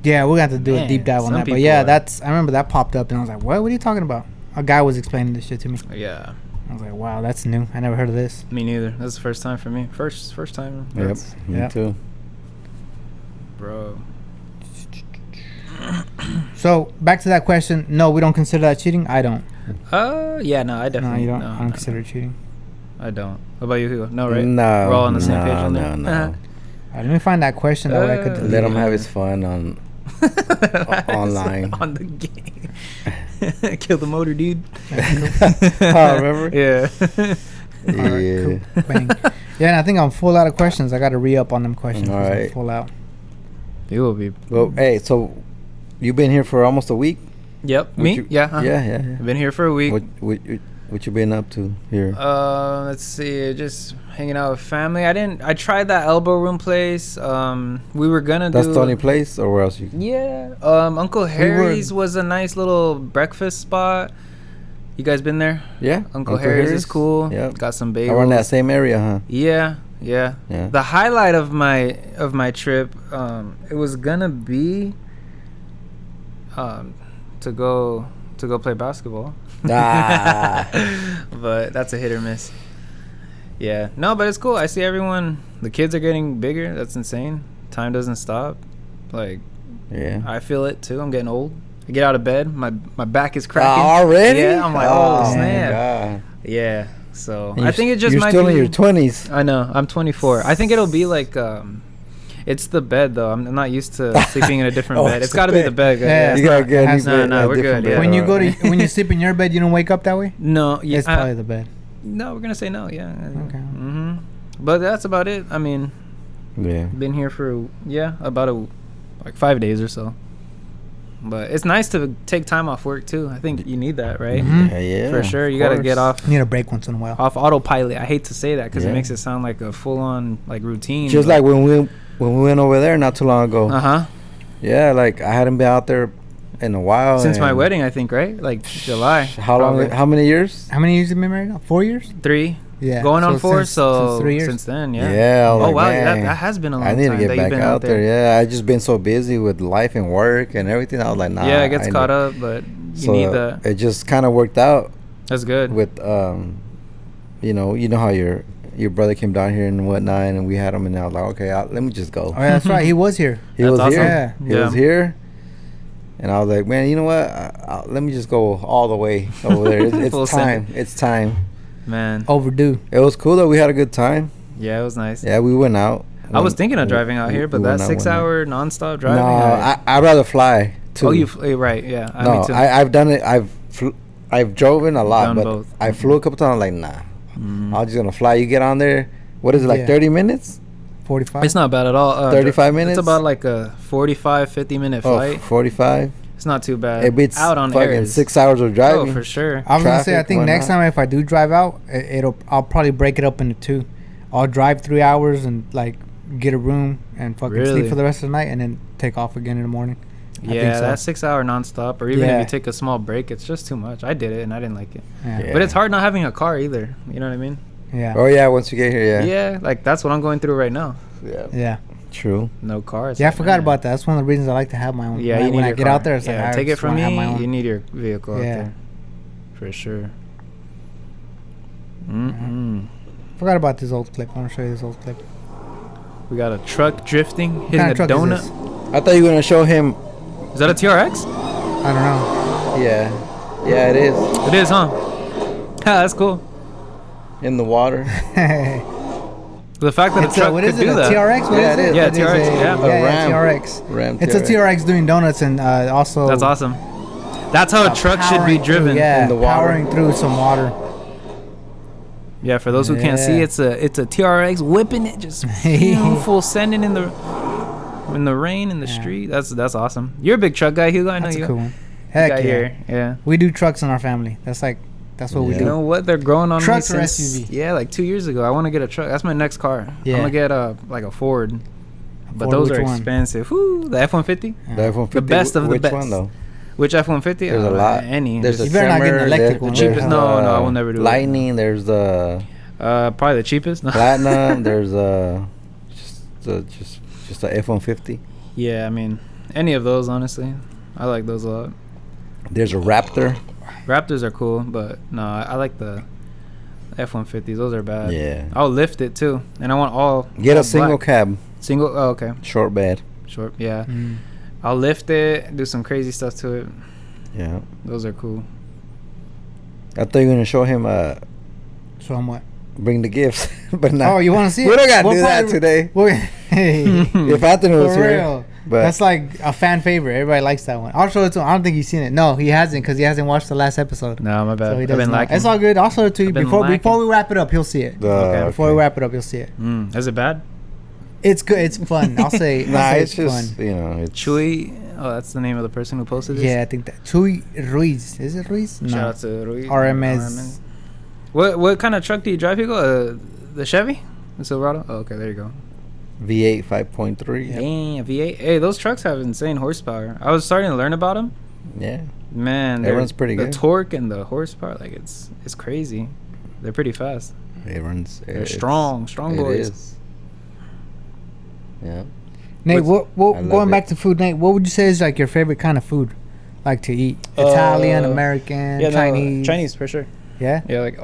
we're gonna have to do a deep dive on that. But yeah, I remember that popped up and I was like, what are you talking about? A guy was explaining this shit to me. Yeah. I was like, wow, that's new. I never heard of this. Me neither. That's the first time for me. First time. Yep. Me too. Bro. So back to that question. No, we don't consider that cheating. I don't. Yeah, no, I definitely. No, you don't. I don't consider it cheating. I don't. What about you, Hugo? No, right? No. We're all on the same page on that. No. Let me find that question that way I could let him have his fun on online. On the game. Kill the motor, dude. Remember? Yeah. Yeah. Cool. Bang. Yeah, and I think I'm full out of questions. I got to re-up on them questions. All right. I'm full out. You will be. Well, hey, so you've been here for almost a week? Yep. Me? Yeah. Yeah. I've been here for a week. What you been up to here? Let's see. Just hanging out with family. I tried that elbow room place. We were gonna That's the only place, or where else you? Yeah. Uncle Harry's was a nice little breakfast spot. You guys been there? Yeah. Uncle Harry's is cool. Yeah. Got some bagels. Around that same area, huh? Yeah. The highlight of my trip, it was gonna be to go play basketball. But that's a hit or miss. Yeah. No, but it's cool. I see everyone. The kids are getting bigger. That's insane. Time doesn't stop. Like, yeah, I feel it too. I'm getting old. I get out of bed. My back is cracking. Already? Yeah. I'm like, oh snap. Yeah. So I think it just you're might still be in your 20s. I know. I'm 24. I think it'll be like it's the bed though. I'm not used to sleeping in a different bed. It's got to be the bed. Yeah, you gotta get no, we're good. Yeah. When you sleep in your bed, you don't wake up that way. No, it's probably the bed. No, we're gonna say no. Yeah. Okay. Mm-hmm. But that's about it. I mean, yeah, been here for about 5 days or so. But it's nice to take time off work too. I think you need that, right? Mm-hmm. Yeah, for sure. You gotta get off. You need a break once in a while. Off autopilot. I hate to say that because it makes it sound like a full-on like routine. Just like when we went over there not too long ago. Yeah, like I hadn't been out there in a while. Since my wedding, I think, right? Like July. How long? How many years? How many years have you been married now? 4 years? 3. Yeah. Going on 4. Since 3 years. Since then, yeah. Yeah. Oh wow, that has been a long time. I need to get back out there. Yeah, I just been so busy with life and work and everything. I was like, nah. Yeah, it gets caught up, but you need that. It just kind of worked out. That's good. With you know how your brother came down here and whatnot, and we had him, and I was like, okay, let me just go. Oh, yeah, that's right. He was here. He was awesome. here. Yeah. He was here. And I was like, man, you know what? Let me just go all the way over there. It's time. It's time. Man. Overdue. It was cool though. We had a good time. Yeah, it was nice. Yeah, we went out. I was thinking of driving out here, but that 6-hour nonstop driving. No, I'd rather fly too. Oh, right? Yeah. No, I've done it. I've driven a lot, but both. I flew a couple times. Like, nah, I'm just gonna fly. You get on there. What is it, like 30 minutes? 45. It's not bad at all. 35 minutes. It's about like a 45-50 minute flight. 45. It's not too bad. It beats out on fucking 6 hours of driving. Oh, for sure. I was gonna say, I think next time if I do drive out, I'll probably break it up into 2. I'll drive 3 hours and like get a room and fucking sleep for the rest of the night, and then take off again in the morning. Yeah, that 6-hour nonstop, or even if you take a small break, it's just too much. I did it and I didn't like it. Yeah. But it's hard not having a car either. You know what I mean? Yeah. Oh yeah, once you get here, yeah. Yeah, like that's what I'm going through right now. Yeah. Yeah. True. No cars. Yeah, I forgot about that. That's one of the reasons I like to have my own. Yeah, when I get out there, it's like, take it from me. You need your vehicle out there, for sure. Forgot about this old clip. I want to show you this old clip. We got a truck drifting, hitting a donut. I thought you were gonna show him. Is that a TRX? I don't know. Yeah, it is. It is, huh? That's cool. In the water. The fact that a truck could do that. TRX? What is it? Yeah, TRX. Yeah, TRX. Ram it's a TRX doing donuts and also. That's awesome. That's how a truck should be driven. In the water. Powering through some water. Yeah, for those who can't see, it's a TRX whipping it, just full sending in the rain in the street. That's awesome. You're a big truck guy, Hugo. I know you. That's a cool one. Heck yeah. Here. Yeah. We do trucks in our family. That's what we do. You know what? They're growing on trucks me or since, SUV. Yeah, like 2 years ago. I want to get a truck. That's my next car. Yeah. I'm gonna get a Ford. But those are expensive. Whoo, the F-150. The F-150. The best of the best. Which one though? Which F-150? There's a lot. Any. There's you better not get an electric one. The cheapest. No, I will never do Lightning. There's the. Probably the cheapest. Platinum. There's just the F-150. Yeah, I mean, any of those, honestly. I like those a lot. There's a Raptor. Raptors are cool, but no, I like the F-150s. Those are bad. Yeah. I'll lift it too, and I want all. Get all a single black. cab. Single. Oh, okay. Short bed. Short. Yeah. I'll lift it. Do some crazy stuff to it. Yeah. Those are cool. I thought you were gonna show him. Show him what? Bring the gifts, but no. Oh, you want to see it? We don't gotta do that today. If Anthony was here. But that's like a fan favorite. Everybody likes that one. I'll show it to him. I don't think he's seen it. No, he hasn't because he hasn't watched the last episode. No, my bad. So I've been lacking. It's all good. I'll show it to you before we wrap it up. He'll see it. Before we wrap it up, you'll see it. Is it bad? It's good. It's fun. I'll say. It's just fun. You know, it's Chuy. Oh, that's the name of the person who posted this. Yeah, I think that Chuy Ruiz. Is it Ruiz? No. Shout out to Ruiz. RMS. What kind of truck do you drive, Hugo? The Chevy, the Silverado. Oh, okay, there you go. V8 5.3. Damn, V8. Hey, those trucks have insane horsepower. I was starting to learn about them. Yeah. Man, everyone's pretty good. The torque and the horsepower, like it's crazy. They're pretty fast. They're strong boys. It is. Yeah. Nate, what going back to food, Nate, what would you say is like your favorite kind of food, like to eat? Italian, American, Chinese. Chinese for sure. Yeah. Yeah, like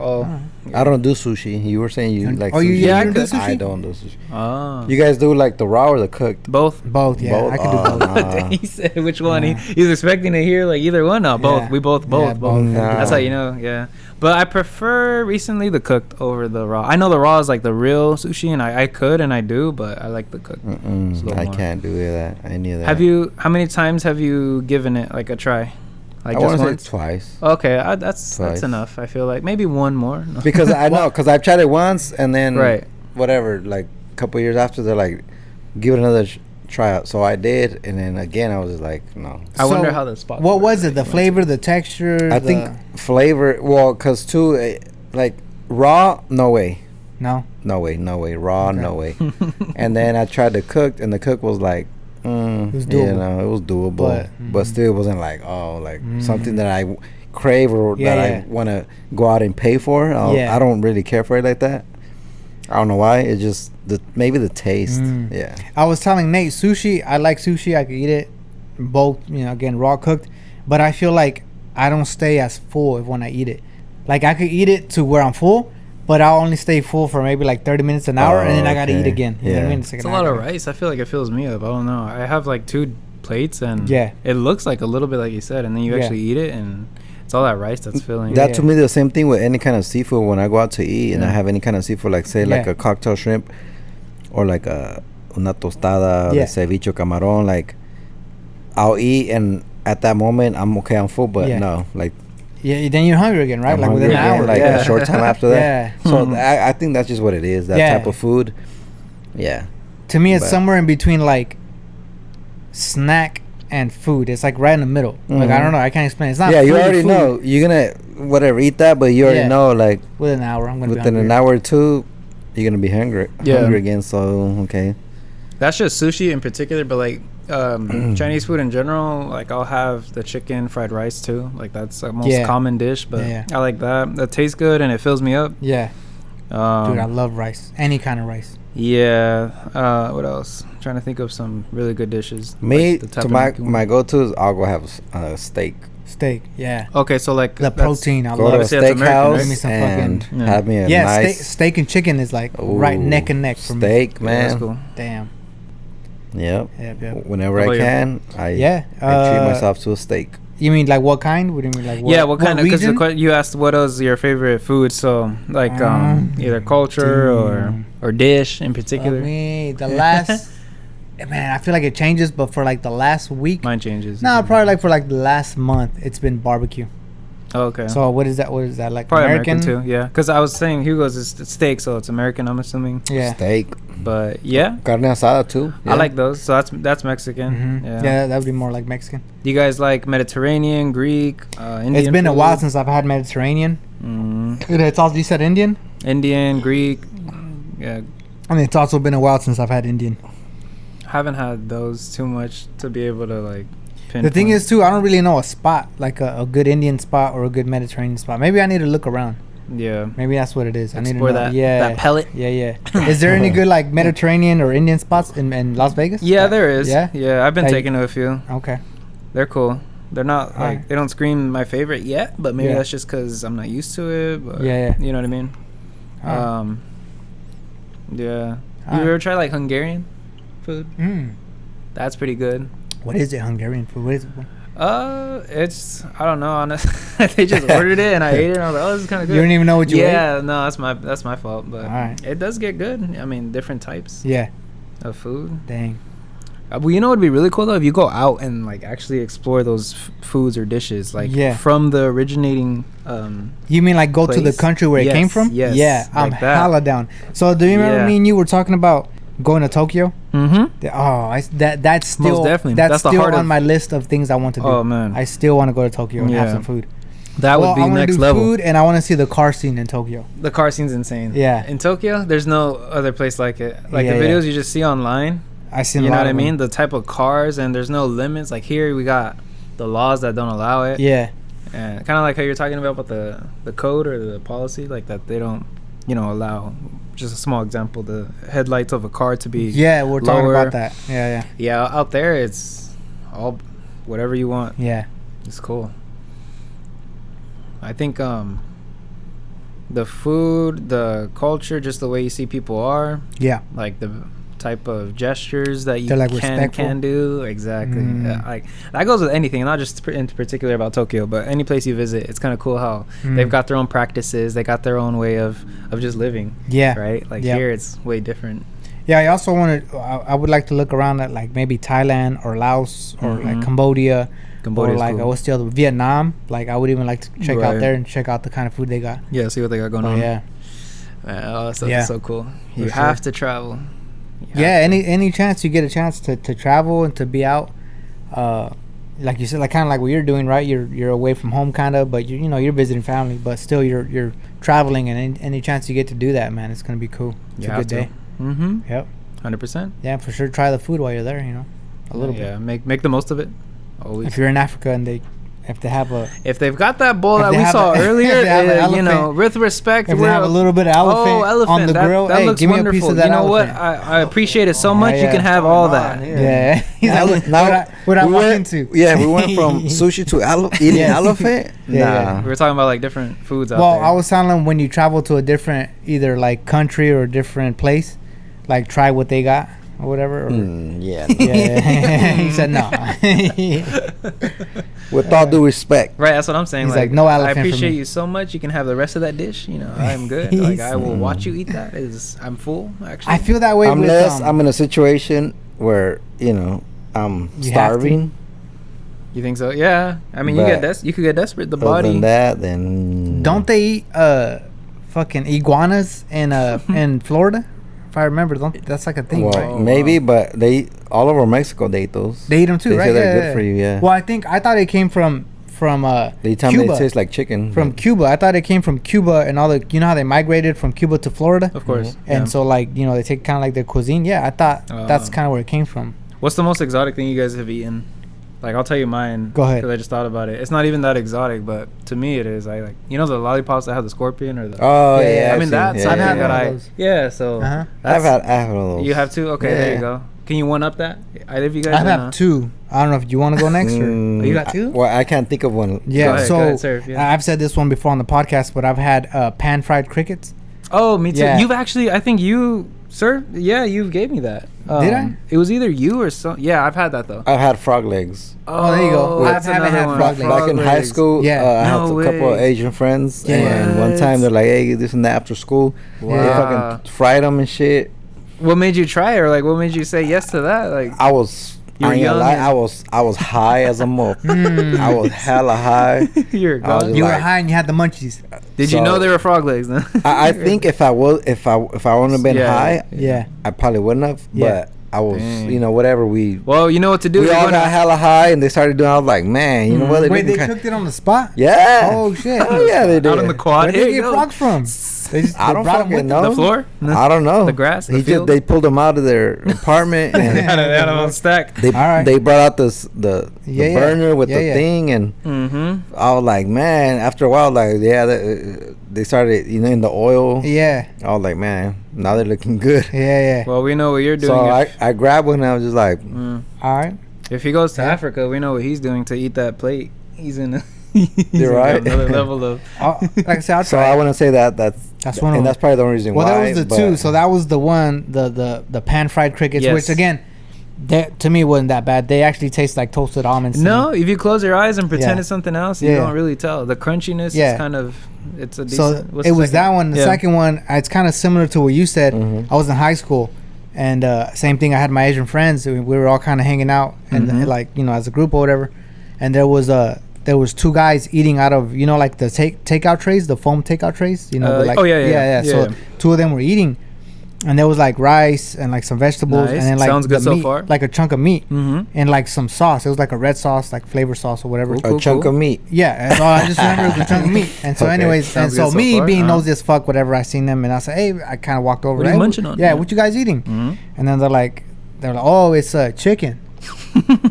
I don't do sushi. You were saying you like. Oh, sushi. you don't do sushi? I don't do sushi. Oh. You guys do like the raw or the cooked? Both. Yeah, both. I can do both. Nah. He said which one? He's expecting to hear like either one. No, both. We both. Nah. That's how you know. Yeah. But I prefer recently the cooked over the raw. I know the raw is like the real sushi, and I could and I do, but I like the cooked. I can't do that. Any of that. How many times have you given it like a try? Like I want to say twice. Okay, that's enough. I feel like maybe one more. No. Because I know, because I've tried it once, and then right, whatever, like a couple years after, they're like, give it another try out. So I did, and then again I was just like, no. I wonder how the spot. What was it? The flavor, the texture. I think flavor. Well, cause too, like raw, no way. No way. Raw, okay. No way. And then I tried to cook, and the cook was like, it was doable. It was doable, but still it wasn't like something that I crave or that I want to go out and pay for. I don't really care for it like that. I don't know why. It's just maybe the taste. Yeah. I was telling Nate, sushi. I like sushi. I could eat it both. Again, raw cooked, but I feel like I don't stay as full when I eat it. Like I could eat it to where I'm full. But I'll only stay full for maybe like 30 minutes, an hour, and then I gotta eat again. You know what I mean? It's a lot of rice. I feel like it fills me up. I don't know. I have like 2 plates, and it looks like a little bit like you said, and then you actually eat it, and it's all that rice that's filling. That to me, the same thing with any kind of seafood. When I go out to eat and I have any kind of seafood, like say like a cocktail shrimp, or like una tostada, de ceviche, camarón, like I'll eat, and at that moment I'm okay, I'm full, but no, like. Yeah, then you're hungry again, right? I'm like within an hour, like a short time after that. So I think that's just what it is. That type of food. Yeah. To me, it's somewhere in between like snack and food. It's like right in the middle. Mm-hmm. Like I don't know. I can't explain. It's not. Yeah, you already know you're gonna eat that, but you already know like within an hour I'm gonna be within an hour or two, you're gonna be hungry. Hungry again. So okay. That's just sushi in particular, but like. Chinese food in general, like I'll have the chicken fried rice too. Like that's the most common dish, but I like that. That tastes good and it fills me up. Yeah. Dude, I love rice. Any kind of rice. Yeah. What else? I'm trying to think of some really good dishes. Me, like to my go-to is I'll go have a steak. Steak, yeah. Okay, so like the protein. I love it. Go to a steakhouse give me some and have me a nice steak and chicken is like right neck and neck for me. Steak, man. That's cool. Damn. Yep. Whenever I can, I treat myself to a steak. You mean like what kind? What do you mean like what? Yeah, what kind of? Because you asked what was your favorite food, so like either culture or dish in particular. The last man, I feel like it changes, but for like the last week, mine changes. No, probably like for like the last month, it's been barbecue. Oh, okay. So what is that? What is that like? Probably American too. Yeah, because I was saying Hugo's is steak, so it's American. I'm assuming. Yeah. Steak. But yeah. Carne asada too. Yeah. I like those. So that's Mexican. Mm-hmm. Yeah, that would be more like Mexican. Do you guys like Mediterranean, Greek, Indian? It's been a while since I've had Mediterranean. It's also, you said Indian. Indian, Greek. Yeah. I mean, it's also been a while since I've had Indian. I haven't had those too much to be able to like. The thing is too, I don't really know a spot like a good Indian spot or a good Mediterranean spot. Maybe I need to look around. Yeah, maybe that's what it is. I need to know that pellet. Yeah. Is there any good like Mediterranean or Indian spots in Las Vegas? Yeah, there is. Yeah. I've been taking to a few. Okay, they're cool. They're not like they don't scream my favorite yet, but maybe that's just because I'm not used to it. But you know what I mean. Yeah. You ever try like Hungarian food? That's pretty good. What is it? Hungarian food? What is it? It's I don't know. Honestly, they just ordered it and I ate it. And I was like, oh, this is kind of good. You don't even know what you ate? Yeah, no, that's my fault. But it does get good. I mean, different types. Yeah. Of food. Dang. Well, you know what'd be really cool though if you go out and like actually explore those foods or dishes like from the originating. You mean like go to the country where it came from? Yes. Yeah, I'm hella down. So do you remember me and you were talking about going to Tokyo? That's still most definitely. That's still on my list of things I want to do. Oh man, I still want to go to Tokyo and have some food. That would be next level. Food, and I want to see the car scene in Tokyo. The car scene's insane. Yeah, in Tokyo, there's no other place like it. Like the videos you just see online. I see. You know what I mean? The type of cars, and there's no limits. Like here, we got the laws that don't allow it. Yeah, and kind of like how you're talking about the code or the policy, like that they don't, allow. Just a small example, the headlights of a car to be we're talking about that. Yeah, out there it's all whatever you want. Yeah, it's cool. I think the food, the culture, just the way you see people are, like the type of gestures that you like can do, exactly. Like that goes with anything, not just in particular about Tokyo, but any place you visit. It's kind of cool how they've got their own practices, they got their own way of just living. Right. Like here it's way different. I also I would like to look around at like maybe Thailand or Laos or like Cambodia Cambodia. Or like, what's the other? Vietnam. Like, I would even like to check out there and check out the kind of food they got. Yeah, see what they got going on. Yeah. Man, all that stuff is so cool. You have to travel. Any chance you get a chance to travel and to be out, like you said, like kind of like what you're doing, right? You're away from home, kind of, but you're visiting family, but still you're traveling, and any chance you get to do that, man, it's gonna be cool. It's a good day. Mm-hmm. Yep. 100%. Yeah, for sure. Try the food while you're there. A little bit. Yeah, make the most of it. Always. If you're in Africa and if they've got that bowl that we saw earlier, with respect, if they have a little bit of elephant on the grill, that looks give wonderful. Me a piece of that what? I appreciate it so much. You can have all that. Yeah. He's like, now what I walk into. Yeah, we went from sushi to eating elephant. Yeah. We were talking about like different foods out there. Well, I was telling them when you travel to a different either like country or a different place, like try what they got. Or whatever. Yeah. He said no. With all due respect. Right, that's what I'm saying. He's like no elephant. I appreciate you so much. You can have the rest of that dish. I'm good. Like I will watch you eat that. I'm full. Actually, I feel that way. Unless I'm in a situation where I'm starving. You think so? Yeah. I mean, you could get desperate. The body. Other than that, then don't they eat fucking iguanas in Florida? If I remember, that's like a thing, right? Maybe, but all over Mexico they eat those. They eat them too, they right? Say they're good for you, yeah. Well, I thought it came from they tell me it tastes like chicken. From Cuba. I thought it came from Cuba and all the how they migrated from Cuba to Florida? Of course. Mm-hmm. And so like, they take kind of like their cuisine. Yeah, I thought that's kind of where it came from. What's the most exotic thing you guys have eaten? Like, I'll tell you mine. Go ahead. Because I just thought about it. It's not even that exotic, but to me it is. I like, the lollipops that have the scorpion or the... Oh, yeah. I mean, that's something that I... Yeah, so... I've had one of those. You have two? Okay, there you go. Can you one-up that? Either of you guys? I have two. I don't know if you want to go next or... You got two? Well, I can't think of one. Yeah, go ahead, I've said this one before on the podcast, but I've had pan-fried crickets. Oh, me too. Yeah. You've actually... I think you... Sir, yeah, you gave me that. Did I? It was either you or some. Yeah, I've had that though. I've had frog legs. Oh, there you go. I haven't had frog legs. Back in high school, I had a couple of Asian friends, and one time they're like, "Hey, this and that after school." Wow. They fucking fried them and shit. What made you try it, or like what made you say yes to that? Like I was. You were young. I was high as a mop. I was hella high. You were high and you had the munchies. Did you know they were frog legs then? I think if I wouldn't have been high, I probably wouldn't have. But I was, whatever we. Well, you know what to do. We all got hella high, and they started doing. I was like, man, you know what? Wait, they cooked it on the spot? Yeah. Oh shit. Oh yeah, they did. Out in the quad. Where did they get frogs from? I don't fucking know. The floor? I don't know. The grass? They pulled them out of their apartment. And they had them on stack. They brought out the burner with the thing, and I was like, man. After a while, like, they started, in the oil. Yeah. I was like, man, now they're looking good. Yeah. Well, we know what you're doing. So I grabbed one, and I was just like, all right. If he goes to Africa, we know what he's doing to eat that plate. He's in. You're right. Another level of. Like I said, so I want to say that's one, and that's probably the only reason why. Well, that was the two. So that was the one, the pan fried crickets, which again, to me wasn't that bad. They actually taste like toasted almonds. No, if you close your eyes and pretend it's something else, you don't really tell. The crunchiness is kind of. It's a decent. So it was that one. The second one, it's kind of similar to what you said. I was in high school. And same thing. I had my Asian friends. We were all kind of hanging out, and as a group or whatever. And there was two guys eating out of like the takeout trays, the foam takeout trays. So two of them were eating, and there was like rice and like some vegetables, and then like sounds good meat, so far. like a chunk of meat, and like some sauce. It was like a red sauce, like flavor sauce or whatever. A chunk of meat. Yeah, and I just remember it was a chunk of meat. And so, anyways, and so me being nosy as fuck, whatever, I seen them and I said, hey, I kind of walked over. What are you munching on? Yeah, what you guys eating? And then they're like, oh, it's chicken.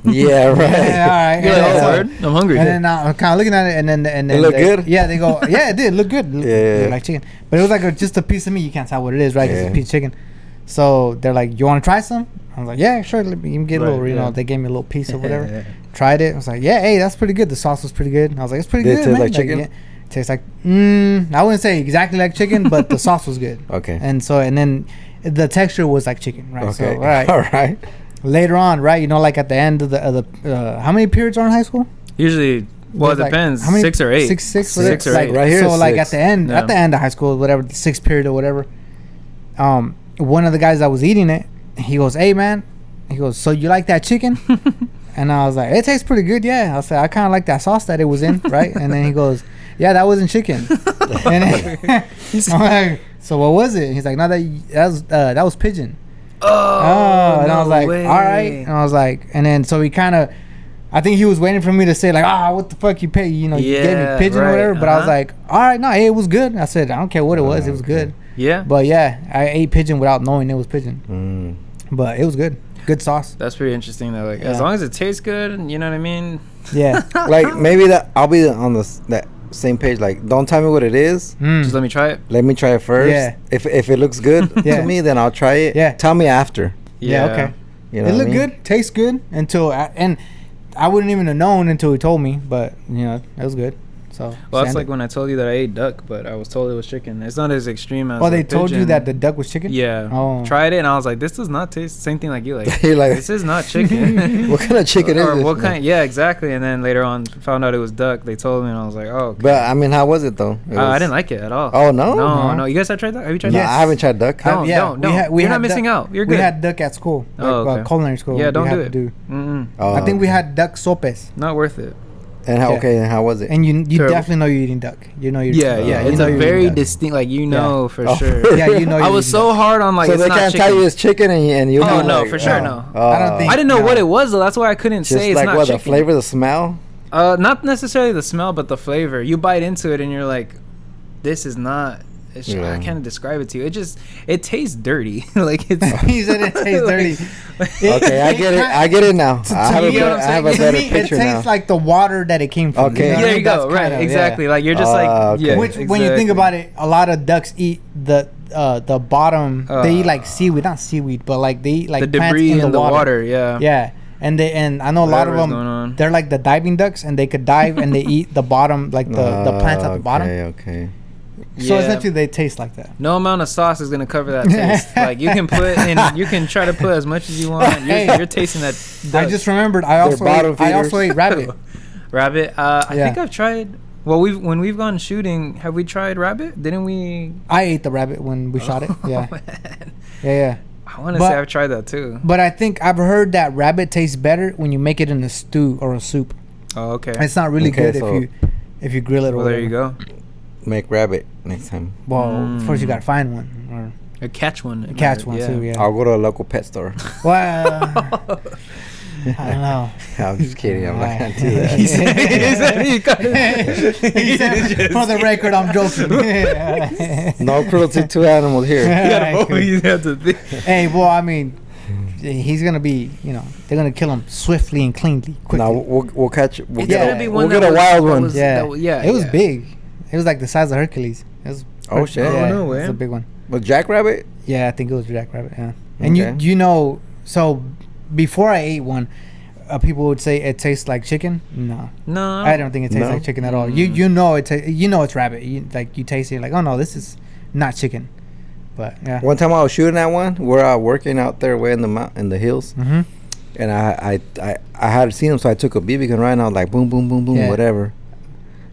Yeah, right. Yeah, all right. I'm hungry. And then I'm kind of looking at it, and then it looked good. Yeah, they go, yeah, it did look good. Yeah, like chicken, but it was like just a piece of meat. You can't tell what it is, right? It's a piece of chicken. So they're like, you want to try some? I was like, yeah, sure. Let me get a little. They gave me a little piece or whatever. Tried it. I was like, yeah, hey, that's pretty good. The sauce was pretty good. And I was like, it's pretty good. Did it taste like chicken? It tastes like I wouldn't say exactly like chicken, but the sauce was good. Okay. And then the texture was like chicken, right? Okay. So, all right. Later on, right? Like at the end of the how many periods are in high school? Usually, well, it depends. How many, 6 or 8. Six or 8. Right here. So like at the end of high school, whatever, the 6th period or whatever. One of the guys that was eating it, he goes, "Hey man," he goes, "So you like that chicken?" And I was like, it tastes pretty good, yeah. I said, I kind of like that sauce that it was in, right? And then he goes, yeah, that wasn't chicken. And then, I'm like, so what was it? He's like, no, that was pigeon. Oh, and I was like, all right. And I was like, and then so he kind of, I think he was waiting for me to say like, what the fuck you pay? You know, you gave me pigeon or whatever. But I was like, all right, no, it was good. I said, I don't care what it was. It was good. Yeah. But yeah, I ate pigeon without knowing it was pigeon. But it was good. Good sauce. That's pretty interesting though. Like as long as it tastes good, you know what I mean? Yeah. Like maybe that I'll be on that same page. Like, don't tell me what it is. Just let me try it. Let me try it first. Yeah. If it looks good to me, then I'll try it. Yeah. Tell me after. Yeah. Okay. You know it looked good. Tastes good until and I wouldn't even have known until he told me. But you know, it was good. So well, that's like when I told you that I ate duck, but I was told it was chicken. It's not as extreme as. Oh, they told you that the duck was chicken? Yeah. Oh. Tried it and I was like, this does not taste. Same thing like you like. You're like, this is not chicken. What kind of chicken is this? What kind? Yeah, exactly. And then later on, found out it was duck. They told me, and I was like, oh. Okay. But I mean, how was it though? I didn't like it at all. Oh no. No. You guys have tried duck? Have you tried duck? I haven't tried duck. Don't. You're not missing out. You're good. We had duck at school. Culinary school. Yeah, don't do it. I think we had duck sopes. Not worth it. And how and how was it? And you definitely know you're eating duck. You know you're it's a very distinct, like for sure. Yeah, you know. I was so hard on like. So they can't tell you it's chicken and you. Oh no, for sure no. I don't think. I didn't know what it was though. That's why I couldn't say it's not chicken. The flavor, the smell. Not necessarily the smell, but the flavor. You bite into it and you're like, this is not. I can't describe it to you. It tastes dirty. Like it's. He said it tastes dirty. Okay, I get it. I get it now. I have a better picture now. It tastes like the water that it came from. Okay, there you go. Right, exactly. Like you're just like Which when you think about it, a lot of ducks eat the bottom. They eat like seaweed, not seaweed, but like they eat like the debris in the water. Yeah. Yeah. And I know a lot of them. They're like the diving ducks, and they could dive and they eat the bottom, like the plants at the bottom. Okay. So essentially, they taste like that. No amount of sauce is gonna cover that taste. Like you can put in, you can try to put as much as you want. You're tasting that. Duck. I just remembered. I also ate rabbit. Rabbit. I think I've tried. Well, when we've gone shooting, have we tried rabbit? Didn't we? I ate the rabbit when we shot it. Yeah. Yeah. I want to say I've tried that too. But I think I've heard that rabbit tastes better when you make it in a stew or a soup. Oh, okay. It's not really good if you grill it. Well, there you go. Make rabbit next time. Well, first you gotta find one or catch one. Catch one too. Yeah. I'll go to a local pet store. Well, I don't know. I'm just kidding. I'm not gonna do that. He said, for the record, I'm joking. No cruelty to animals here. Hey, well, I mean, he's gonna be, they're gonna kill him swiftly and cleanly, quickly. No, we'll catch. We'll get a wild one. It was big. It was like the size of Hercules. It was shit! Yeah, no way. It was a big one. Was jackrabbit? Yeah, I think it was jackrabbit. Yeah, and so before I ate one, people would say it tastes like chicken. No, I don't think it tastes like chicken at all. You know it's rabbit. You taste it, you're like, oh no, this is not chicken. But yeah. One time I was shooting at one. We're working out there way in the hills, and I had seen him, so I took a BB gun right, and I was like, boom, boom, boom, boom, whatever.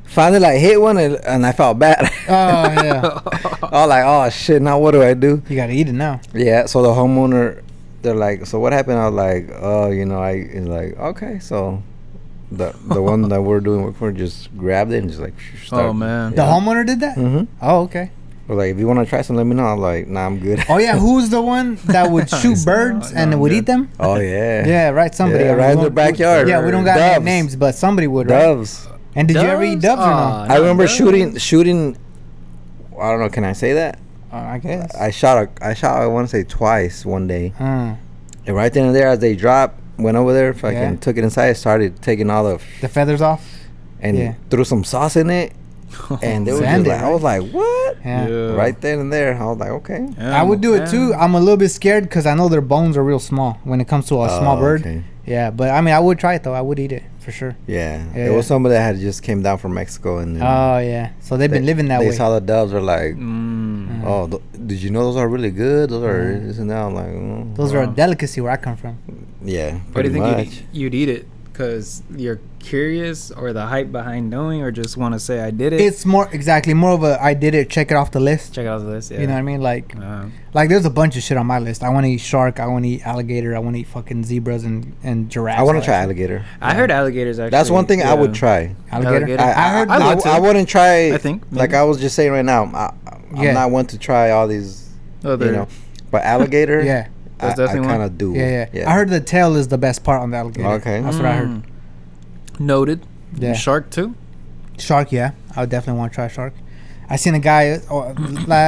Finally, hit one and I felt bad. Oh yeah. I was like, oh shit! Now what do I do? You gotta eat it now. Yeah. So the homeowner, they're like, so what happened? I was like, oh, it's like, okay. So the one that we're doing work for just grabbed it and just like started. Oh man. The homeowner did that. Oh okay. We're like, if you want to try some, let me know. I'm like, nah, I'm good. Oh yeah, who's the one that would shoot birds and would eat them? Oh yeah. Yeah, right. Somebody right in their backyard. Yeah, we don't got any names, but somebody would. Right? Doves. And did you ever eat doves or not? I remember shooting. I don't know. Can I say that? I guess. I shot. I want to say twice one day. And right then and there, as they dropped, went over there, fucking took it inside, started taking all the feathers off, and threw some sauce in it. And they were just like, I was like, what? Yeah. Right then and there, I was like, okay. I would do it too. I'm a little bit scared because I know their bones are real small when it comes to a small bird. Okay. Yeah, but I mean, I would try it though. I would eat it for sure. Yeah. It was somebody that had just came down from Mexico and. Oh yeah, so they've been living that way. They saw the doves, were like, oh, did you know those are really good? Those are this and that. I'm like, those are a delicacy where I come from. Yeah, why do you think you'd eat it? because you're curious, or the hype behind knowing, or just want to say I did it? It's more of a I did it, check it off the list. Check it off the list, yeah. You know what I mean? Like there's a bunch of shit on my list. I want to eat shark. I want to eat alligator. I want to eat fucking zebras and giraffes. I want to try alligator. I heard alligators actually. That's one thing I would try. Alligator? I wouldn't try. I think. Maybe. Like I was just saying right now, I'm not one to try all these, but alligator, yeah. I kind of do. Yeah. I heard the tail is the best part on the alligator. Okay. That's what I heard. Noted. Yeah. Shark too? Shark, yeah. I would definitely want to try shark. I seen a guy,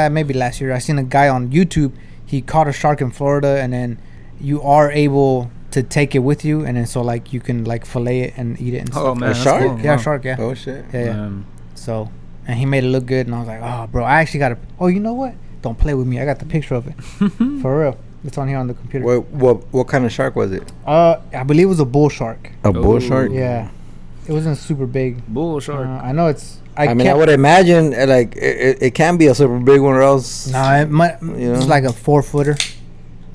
maybe last year, I seen a guy on YouTube. He caught a shark in Florida, and then you are able to take it with you, and then so like you can like fillet it and eat it and stuff. Oh man, a shark? Cool. Yeah, shark, yeah. Oh shit. Yeah. So, and he made it look good, and I was like, oh bro, I actually got to, you know what? Don't play with me. I got the picture of it. For real. It's on here on the computer. What kind of shark was it? I believe it was a bull shark. A bull shark? Yeah. It wasn't super big. Bull shark. I know it's... I would imagine like it can be a super big one, or else... No, it might... It's like a 4-footer.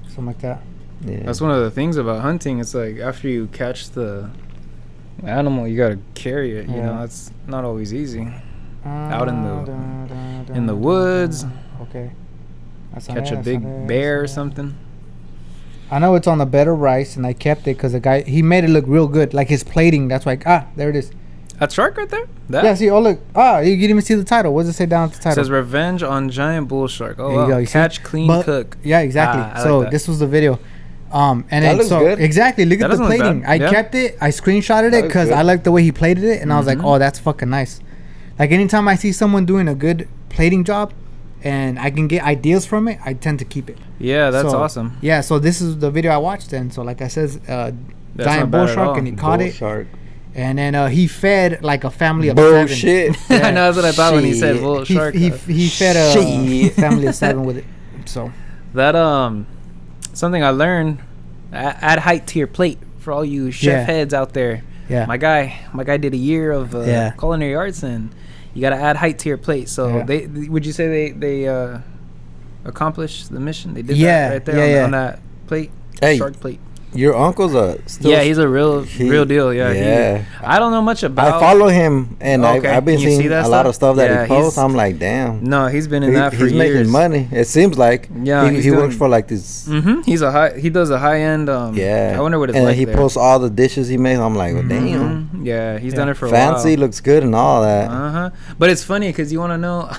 Something like that. Yeah. That's one of the things about hunting. It's like after you catch the animal, you gotta carry it. You know, that's not always easy. Out in the woods. Okay. Catch a big bear or something. I know it's on the bed of rice, and I kept it because the guy, he made it look real good, like his plating. That's like, there it is. That shark right there? Yeah, see, look. You didn't even see the title. What does it say down at the title? It says Revenge on Giant Bull Shark. Oh, there you go. You catch, clean, cook. Yeah, exactly. So like this was the video. And that looks good. Exactly, look at the plating. I kept it. I screenshotted it because I liked the way he plated it, and I was like, oh, that's fucking nice. Like anytime I see someone doing a good plating job, and I can get ideas from it, I tend to keep it. Yeah, that's awesome. Yeah, so this is the video I watched then. So like I said, giant bull shark, and he caught it. Shark. And then he fed like a family of 7. Bullshit. Yeah. I know, that's what I thought when he said bull shark. He fed a family of 7 with it. So that something I learned, add height to your plate for all you chef heads out there. Yeah. My guy did a year of culinary arts, and you got to add height to your plate. So they would you say they accomplished the mission? They did that right there on that plate, shark plate. Your uncle's he's a real deal. Yeah. I don't know much about. I follow him, and I've been seeing a lot of stuff that he posts. I'm like, damn. No, he's been in that for years. He's making money. It seems like. Yeah, he works for like this. He does a high end. I wonder what it's like. And he posts all the dishes he makes. I'm like, well, damn. Yeah, he's done it for a while. Fancy, looks good, and all that. But it's funny because you want to know,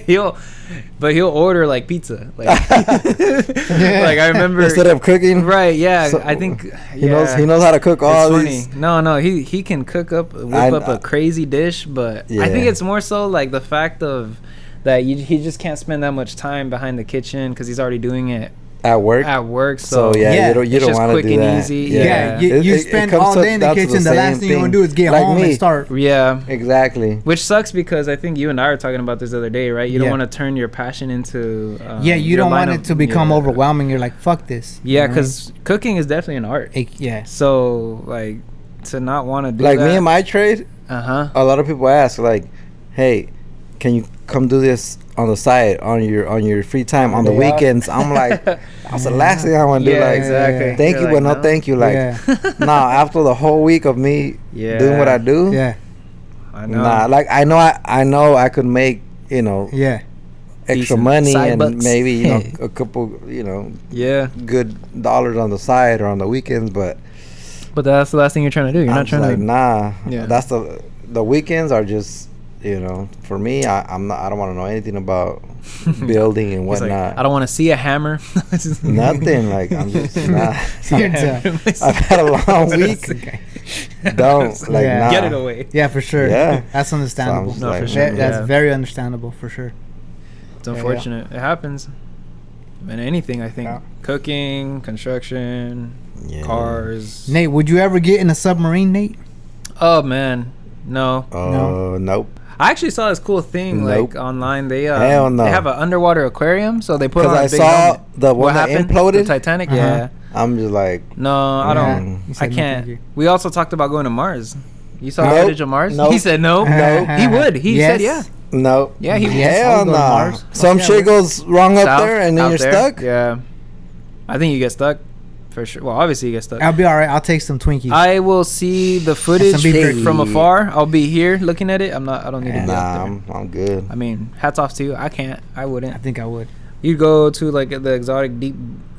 he'll order like pizza. Like, like I remember instead of cooking. Right. Yeah. So I think he knows how to cook all these. No, he can whip up a crazy dish, but I think it's more so like the fact of that he just can't spend that much time behind the kitchen because he's already doing it at work. So you don't want to do that. Easy. Yeah, you spend all day in the kitchen. The last thing you want to do is get home and start. Yeah, exactly. Which sucks because I think you and I were talking about this the other day, right? You don't want to turn your passion into. You don't want it to become overwhelming. You're like, fuck this. Yeah, because cooking is definitely an art. So like to not want to do like me and my trade. A lot of people ask like, hey, can you come do this on the side on your free time on the weekends? I'm like, that's the last thing I want to do. Like, exactly. Thank you, but no thank you. Like, after the whole week of me doing what I do, I know. Like I know I could make extra decent money and bucks. maybe a couple good dollars on the side or on the weekends, but that's the last thing you're trying to do. You're not trying to. That's the weekends are just. For me, I don't want to know anything about building and whatnot. Like, I don't want to see a hammer. Nothing. Like I'm just not. I've had a long week. Get it away. Yeah, for sure. Yeah, that's understandable. So for sure. That's very understandable for sure. It's unfortunate. It happens. In anything, I think cooking, construction, cars. Nate, would you ever get in a submarine, Nate? Oh man, no. Nope. I actually saw this cool thing like online. They hell no. They have an underwater aquarium, so they put on a big helmet. The one that imploded, the Titanic. Yeah, I'm just like, no, I don't. I can't. No, we also talked about going to Mars. You saw footage of Mars? Nope. He said no. He would. He said yeah. No. Yeah, he hell no. Some shit goes wrong up there, and then you're stuck. Yeah, I think you get stuck For sure. Well, obviously you get stuck. I'll be all right. I'll take some Twinkies. I will see the footage from afar. I'll be here looking at it. I don't need to be out there. I'm good. I mean, hats off to you. I can't. I wouldn't. I think I would. You'd go to like the exotic deep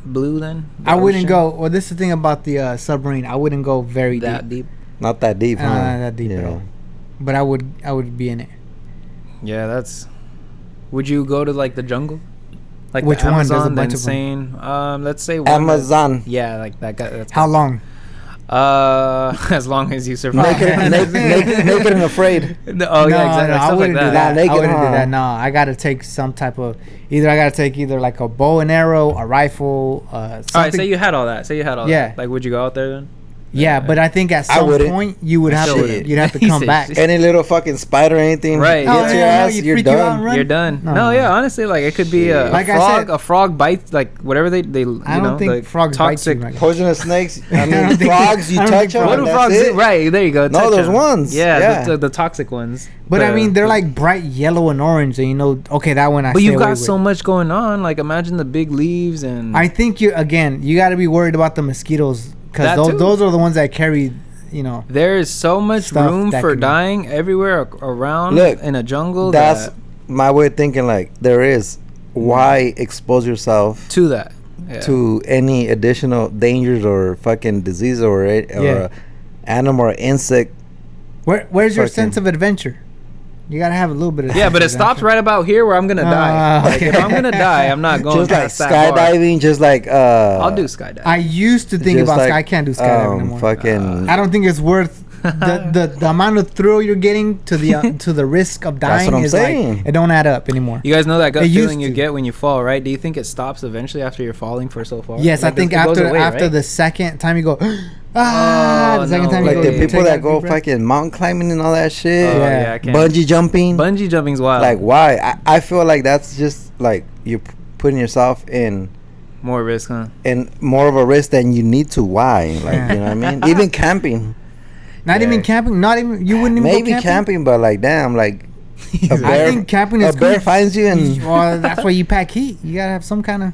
blue then? I wouldn't go. Well, this is the thing about the submarine. I wouldn't go very deep. Not that deep, huh? Not that deep at all. But I would be in it. Yeah, that's. Would you go to like the jungle? Like which the Amazon, one? There's a bunch insane. of them. Let's say Amazon. Yeah, like that guy. That's how long? As long as you survive. Naked and afraid. Yeah, exactly. No, I wouldn't do that. Naked, I wouldn't do that. No, I gotta take some type of. I gotta take either like a bow and arrow, a rifle. All right, say you had all that. Yeah. Like, would you go out there then? Yeah, but I think at some point you would have to. You'd have to come back. Any little fucking spider or anything, right? Hits your ass, you're done. You're done. No, yeah, honestly, like it could be a frog bites, like whatever they. I don't think frogs toxic bite you. Poisonous snakes. I mean, frogs. You touch them. What do frogs do? Right there, you go. No, those ones. Yeah, the toxic ones. But I mean, they're like bright yellow and orange, and okay, that one. But you've got so much going on. Like, imagine the big leaves and. I think you got to be worried about the mosquitoes because those are the ones that carry. There is so much room for dying everywhere around. Look, in a jungle. That's my way of thinking. Like, there is. Why expose yourself to that? To any additional dangers or fucking disease or animal or insect? Where's your sense of adventure? You gotta have a little bit of. Yeah, but it stops right about here where I'm gonna die. Like, if I'm gonna die, I'm not going. Just like skydiving, just like I'll do skydiving. I used to think about I can't do skydiving anymore. Fucking. I don't think it's worth the amount of thrill you're getting to the risk of dying. That's what I'm saying. Like, it don't add up anymore. You guys know that gut feeling you get when you fall, right? Do you think it stops eventually after you're falling for so far? Yes, like, I think after the second time you go. The second time like the people that go fucking mountain climbing and all that shit. Yeah, bungee jumping. Bungee jumping's wild. Like, why? I feel like that's just like you're putting yourself in more risk, huh? And more of a risk than you need to. Why? Like, you know what I mean? Even camping. Not even camping. Not even you wouldn't even maybe go camping, but like, damn, like a bear, I think camping is a bear finds you and well, that's why you pack heat. You gotta have some kind of.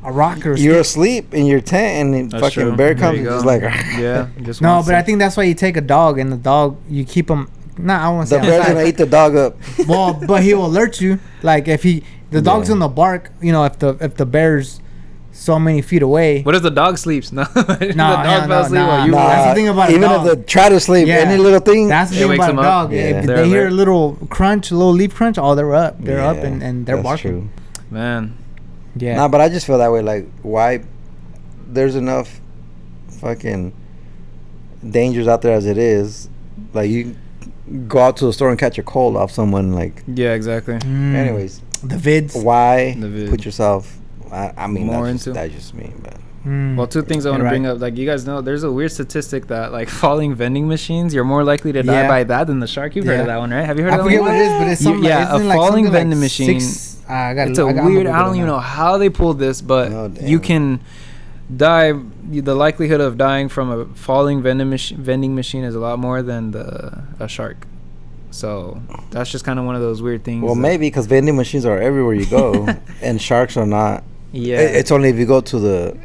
A rock or you're asleep in your tent and the fucking bear comes and just like just no, but I think that's why you take a dog and the dog you keep him. I want to say the bear's gonna eat the dog up. Well, but he will alert you. Like if the dog's in the bark, if the bear's so many feet away. What if the dog sleeps? No, the dog fell asleep. That's the thing about even if they try to sleep, any little thing. That's the thing about a dog. If they hear a little crunch, a little leaf crunch, they're up. They're up and they're barking. True. Man. Yeah. Nah, but I just feel that way. Like, why? There's enough fucking dangers out there as it is. Like, you go out to the store and catch a cold off someone. Like, yeah, exactly. Anyways, the vids. Why put yourself? I mean, more that's just me. But well, two things I want to bring up. Like, you guys know, there's a weird statistic that like falling vending machines, you're more likely to die by that than the shark. You've heard of that one, right? Have you heard of that one? I forget what it is, but it's something. A falling vending machine. It's a weird. I don't even know how they pulled this, but you can die. The likelihood of dying from a falling vending machine is a lot more than a shark. So that's just kind of one of those weird things. Well, maybe because vending machines are everywhere you go, and sharks are not. Yeah, it's only if you go to the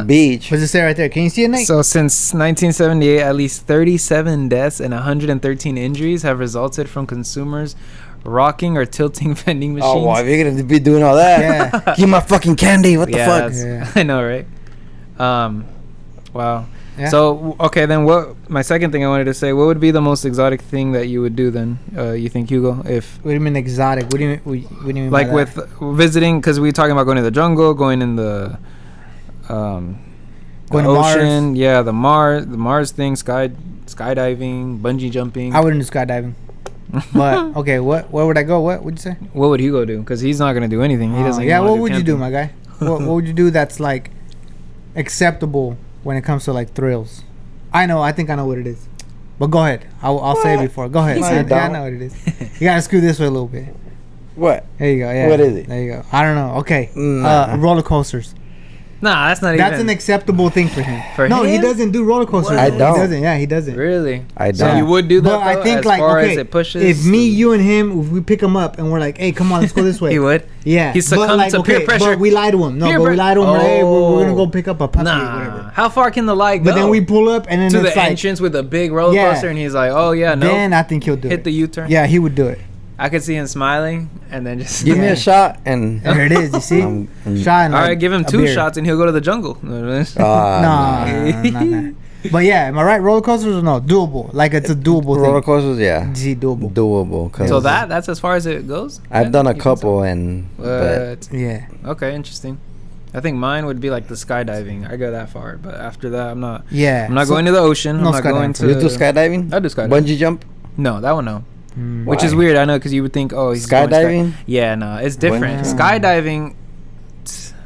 beach. What does it say right there? Can you see it, Nate? So since 1978, at least 37 deaths and 113 injuries have resulted from consumers rocking or tilting vending machines. Oh, well, if you're gonna be doing all that, give my fucking candy. What the fuck? Yeah. I know, right? Wow. Yeah. So okay, then my second thing I wanted to say, what would be the most exotic thing that you would do then? You think, Hugo? What do you mean exotic? What do you mean? Like with visiting, because we were talking about going to the jungle, going in the going ocean, Mars. the Mars thing, skydiving, bungee jumping. I wouldn't do skydiving. But okay, where would I go? What would you say? What would Hugo do? Because he's not gonna do anything. He doesn't. Yeah, what would you do, my guy? What would you do that's like acceptable when it comes to like thrills? I think I know what it is. But go ahead. I'll say it before. Go ahead. I know what it is. You gotta screw this way a little bit. What? There you go. Yeah. What is it? There you go. I don't know. Okay. Roller coasters. Nah, that's not. That's an acceptable thing for him. He doesn't do roller coasters. I don't. He doesn't. Yeah, he doesn't. Really? I don't. So you would do that? But I think as like far okay, as it pushes, if me, you, and him, if we pick him up and we're like, hey, come on, let's go this way. He would. Yeah. He succumbed to peer pressure. But we lied to him. No, we lied to him. Like, hey, we're gonna go pick up a puppy or whatever. How far can the lie go? But then we pull up and then to it's the like, entrance with a big roller coaster, and he's like, "Oh yeah, no." Then I think he'll do it. Hit the U-turn. Yeah, he would do it. I could see him smiling and then just give me a shot and there it is. You see, shot. All right, give him 2 shots and he'll go to the jungle. Nah. But yeah, am I right? Roller coasters or no? Doable. Like it's a doable roller coasters, yeah. Doable. Doable. So that's as far as it goes? I've done a couple and... But yeah. Okay, interesting. I think mine would be like the skydiving. I go that far, but after that, I'm not... Yeah. I'm not going to the ocean. No, I'm not going to... You do skydiving? I do skydiving. Bungee jump? No, that one no. Which is weird, I know, because you would think, oh, he's skydiving. Yeah, no, it's different. Skydiving,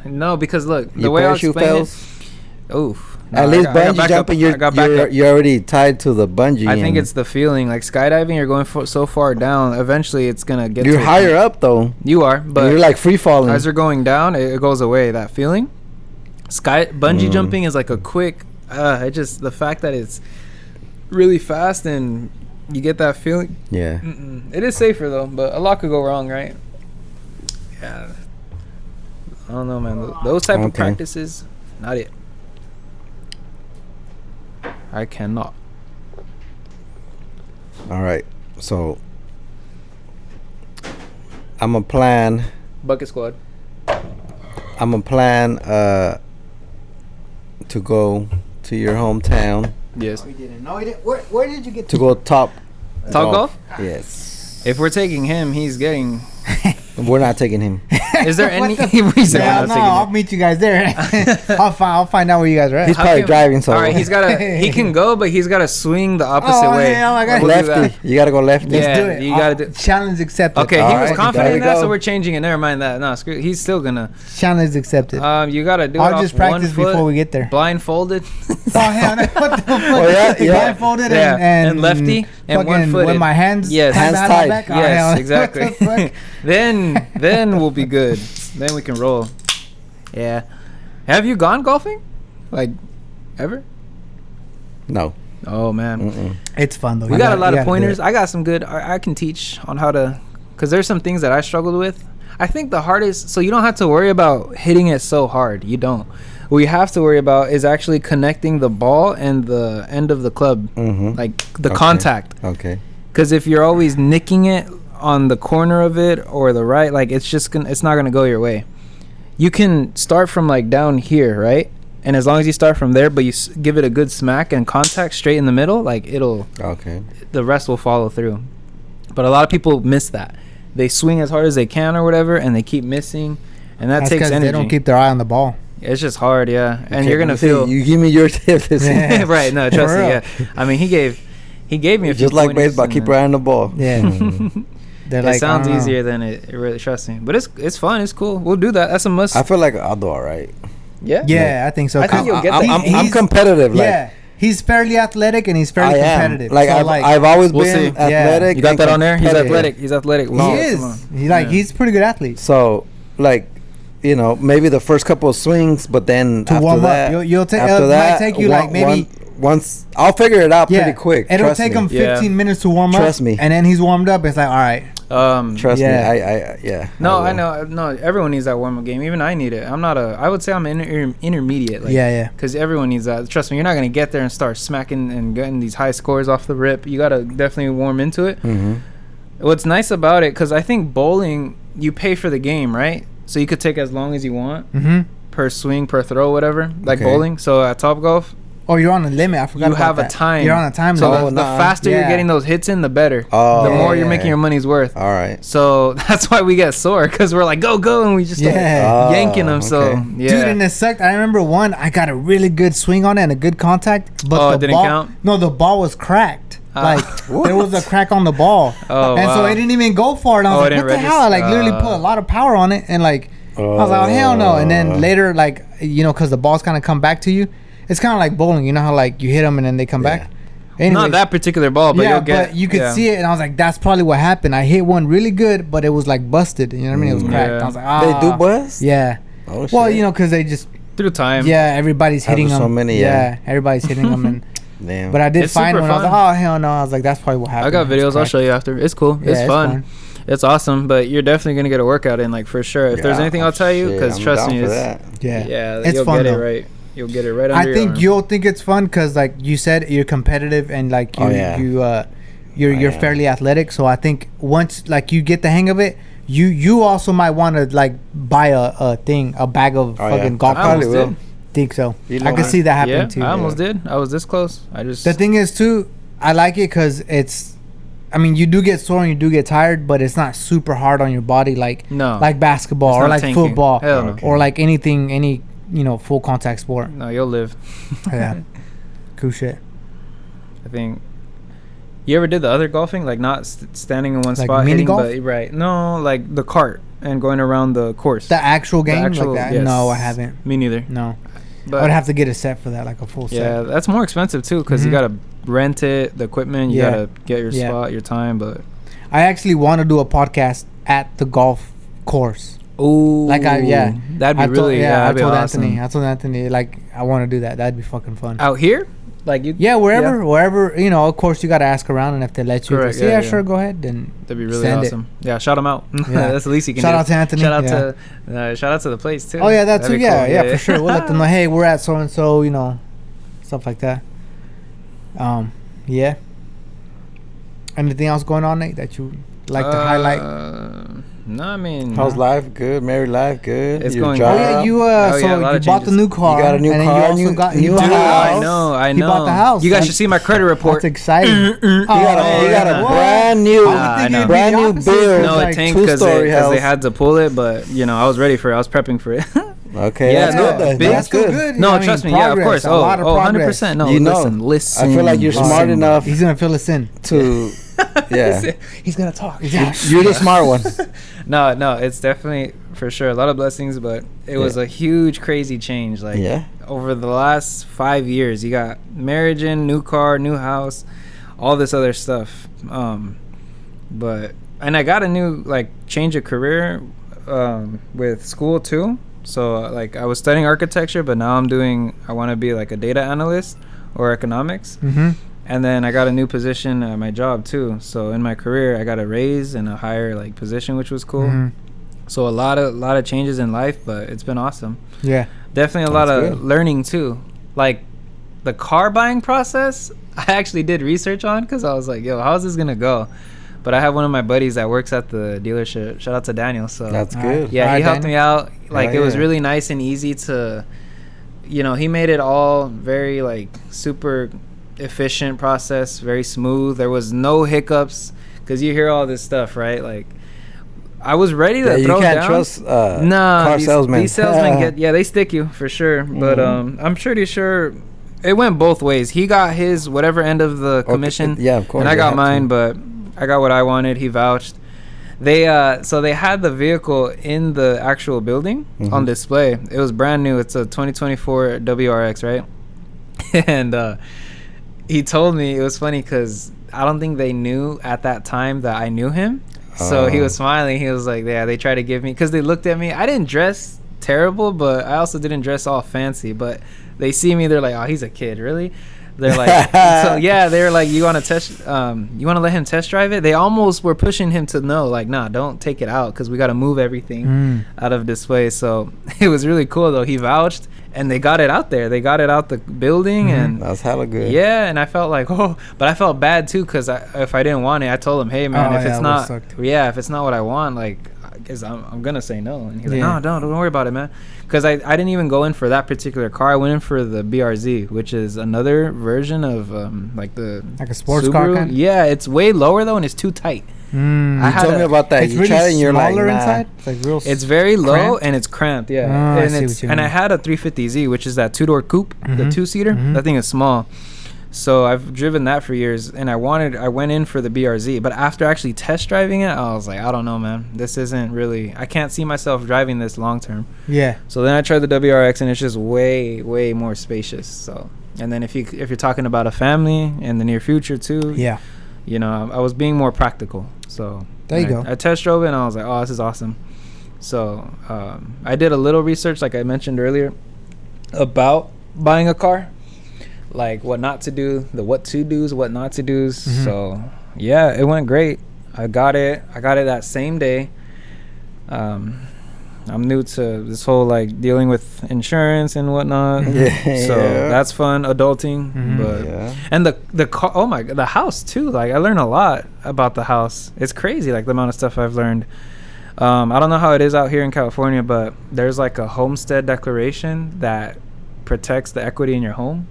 no, because look, the way I explain it. Oof. No, at least bungee jumping, you're already tied to the bungee. I think it's the feeling. Like skydiving, you're going so far down. Eventually, it's gonna get. You're higher up though. You are, but you're like free falling. As you're going down, it goes away. That feeling. Bungee jumping is like a quick. It just the fact that it's really fast and you get that feeling. Yeah. It is safer though, but a lot could go wrong, right? Yeah. I don't know, man. Those type of practices, not it. I cannot. All right, so I'm a plan. Bucket squad. I'm a plan to go to your hometown. Yes. We didn't. No, we didn't. Where did you get to go top golf? Yes. If we're taking him, he's getting. We're not taking him. Is there any? I'll meet you guys there. I'll find out where you guys are at. He's probably driving. So all right, he can go, but he's gotta swing the opposite way. Oh my God. Lefty. You gotta go lefty. Yeah, Let's do it. You gotta do. Challenge accepted. Okay, he was confident in that, so we're changing it. Never mind that. No, screw. He's still gonna. Challenge accepted. You gotta do. I'll just practice before we get there. Blindfolded. Oh hell no! What the fuck? Yeah. Blindfolded and lefty and 1-footed with my hands. Yes, hands tied. Yes, exactly. Then we'll be good. Then we can roll. Yeah. Have you gone golfing? Like, ever? No. Oh, man. It's fun, though. We got a lot of pointers. I got some good... I can teach on how to... Because there's some things that I struggled with. I think the hardest... So you don't have to worry about hitting it so hard. You don't. What you have to worry about is actually connecting the ball and the end of the club. Like, the contact. Okay. Because if you're always nicking it on the corner of it or the right, like it's not gonna go your way. You can start from like down here, right? And as long as you start from there, but you give it a good smack and contact straight in the middle, like the rest will follow through. But a lot of people miss that. They swing as hard as they can or whatever, and they keep missing, and that's takes energy. They don't keep their eye on the ball. It's just hard, yeah. And okay, you're gonna feel. You give me your tip. Right? No, trust me. Yeah. I mean, he gave me a few. Just like baseball, keep your eye on the ball. Yeah. It sounds easier than it really, trust me. But it's fun. It's cool. We'll do that. That's a must. I feel like I'll do all right. Yeah? Yeah, I think so. I think you'll get that. I'm competitive. Yeah. He's fairly athletic and he's fairly competitive. Like, so I've always been athletic. You got that on there? He's athletic. He's athletic. He is. He's a pretty good athlete. So, like, you know, maybe the first couple of swings, but then to warm up, it might take you like maybe... Once I'll figure it out pretty quick. It'll take him 15 minutes to warm up. Trust me. And then he's warmed up. It's like, all right. Trust me. I No, I know. No, everyone needs that warm up game. Even I need it. I would say I'm intermediate. Like, because everyone needs that. Trust me, you're not gonna get there and start smacking and getting these high scores off the rip. You gotta definitely warm into it. What's nice about it, because I think bowling, you pay for the game, right? So you could take as long as you want per swing, per throw, whatever. Like bowling. So at Topgolf. Oh, you're on a limit. I forgot. You have a time. You're on a time limit. So the faster you're getting those hits in, the better. The more you're making your money's worth. All right. So that's why we get sore, because we're like, go, and we just start yanking them. So dude, and it sucked. I remember I got a really good swing on it and a good contact, but it didn't count. No, the ball was cracked. Like there was a crack on the ball, so it didn't even go for it. I was like, what the hell? I like literally put a lot of power on it, and like I was like, oh hell no. And then later, like because the balls kind of come back to you. It's kind of like bowling. You know how like you hit them and then they come back? Anyways, not that particular ball, but you'll get... but you could see it, and I was like, that's probably what happened. I hit one really good, but it was like busted. You know what I mean? It was cracked. I was like, They do bust? Yeah. Oh, shit. Well, because they just through time. Yeah, everybody's hitting them. So many. Yeah, everybody's hitting them. And damn. But I did find one. I was like, oh hell no. I was like, that's probably what happened. I got videos. I'll show you after. It's cool. Yeah, it's fun. It's awesome. But you're definitely gonna get a workout in, like for sure. If there's anything, I'll tell you. Because trust me, it's it's you'll fun get though. it right. You'll get it right under I think your arm. you'll think it's fun because, like you said, you're competitive and like you're fairly athletic. So I think once like you get the hang of it, you also might want to like buy a bag of fucking golf carts. Think so. I could see that happening too. I almost did. I was this close. The thing is too, I like it because it's. I mean, you do get sore and you do get tired, but it's not super hard on your body like basketball or like football or like any full contact sport. No, you'll live. Yeah, cool shit. I think. You ever did the other golfing, like not standing in one like spot, mini hitting, golf? but right? No, like the cart and going around the course. The actual game, like that? Yes. No, I haven't. Me neither. No, but I'd have to get a set for that, like a full set. Yeah, that's more expensive too, because you gotta rent it, the equipment. You gotta get your spot, your time. But I actually want to do a podcast at the golf course. Ooh, like that'd be really that'd be awesome. I told Anthony like I want to do that. That'd be fucking fun. Out here. Like you, wherever of course you gotta ask around, and if they let you, correct, sure, go ahead. Then that'd be really awesome. Yeah, shout them out. That's the least you can do. Shout out to Anthony. Shout out to the place too. Oh yeah, that too. Yeah, for sure. We'll let them know. Hey, we're at so and so. Stuff like that. Yeah. Anything else going on, Nate, that you like to highlight? No, I mean, how's life? Good. Married life? Good. It's going. Job? Oh yeah, you bought the new car. You got a new car. And you also got new house. I know. He bought the house. You guys should see my credit report. That's exciting. You got a brand new build. No, it tanked because they had to pull it, but I was ready for it. I was prepping for it. Okay. Yeah, that's good. No, trust me. Yeah, of course. 100%. No, listen. I feel like you're smart enough. He's gonna fill us in to. Yeah, he's gonna talk. You're the smart one. No, it's definitely for sure a lot of blessings, but it was a huge, crazy change. Like over the last 5 years, you got marriage in, new car, new house, all this other stuff. But I got a new change of career with school too. So I was studying architecture, but now I want to be like a data analyst or economics. Mm-hmm. And then I got a new position at my job too. So in my career, I got a raise and a higher position, which was cool. Mm-hmm. So a lot of changes in life, but it's been awesome. Yeah, definitely a lot of learning too. Like the car buying process, I actually did research on because I was like, yo, how's this gonna go? But I have one of my buddies that works at the dealership. Shout out to Daniel. So that's good. Yeah, he helped me out. It was really nice and easy to, he made it all very super efficient process, very smooth. There was no hiccups because you hear all this stuff, right? I was ready to throw down. You can't trust car salesmen. These salesmen they stick you for sure. Mm-hmm. But I'm pretty sure it went both ways. He got his whatever end of the commission. Yeah, of course. And I got mine, but I got what I wanted. He vouched. They had the vehicle in the actual building on display. It was brand new. It's a 2024 WRX, right? And he told me, it was funny because I don't think they knew at that time that I knew him. So he was smiling. He was like, yeah, they tried to give me, because they looked at me. I didn't dress terrible, but I also didn't dress all fancy. But they see me, they're like, oh, he's a kid, really? They're like, so yeah, they're like, you want to let him test drive it? They almost were pushing him to no, nah, don't take it out because we got to move everything out of display. So it was really cool though. He vouched and they got it out there. They got it out the building and that's hella good. Yeah, and I felt like, but I felt bad too because if I didn't want it, I told him, hey man, if it's not what I want, I'm gonna say no. And he's like, no, don't worry about it, man. Because I didn't even go in for that particular car. I went in for the BRZ, which is another version of like a sports Subaru. Car kind? Yeah, it's way lower though and it's too tight. You told me about that. It's you really tried it and you're smaller inside. It's very low cramped? And it's cramped. Yeah, and I had a 350Z, which is that 2-door coupe, the 2-seater. That thing is small. So I've driven that for years, and I went in for the BRZ, but after actually test driving it, I was like, I don't know, man, this isn't really, I can't see myself driving this long term. Yeah. So then I tried the WRX, and it's just way, way more spacious. So, and then if you're talking about a family in the near future too, yeah, I was being more practical. So there you go. I test drove it, and I was like, oh, this is awesome. So I did a little research, like I mentioned earlier. about buying a car, like what not to do, the what to do's, what not to do's. So yeah, it went great. I got it that same day. I'm new to this whole like dealing with insurance and whatnot. So that's fun, adulting. But and the car, oh my god, the house too. Like I learned a lot about the house. It's crazy, like the amount of stuff I've learned. I don't know how it is out here in California, but there's like a homestead declaration that protects the equity in your home.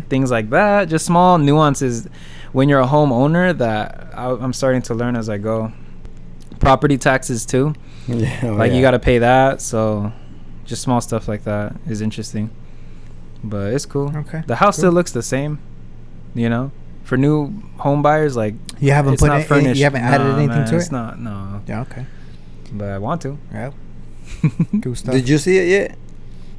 Things like that, just small nuances when you're a homeowner that I'm starting to learn as I go. Property taxes too. You got to pay that. So just small stuff like that is interesting, but it's cool. Okay, the house still looks the same, you know, for new home buyers. Like you haven't put furnished. You haven't added anything to it. It's not. No. Yeah. Okay. But I want to. Yeah. Cool stuff. Did you see it yet?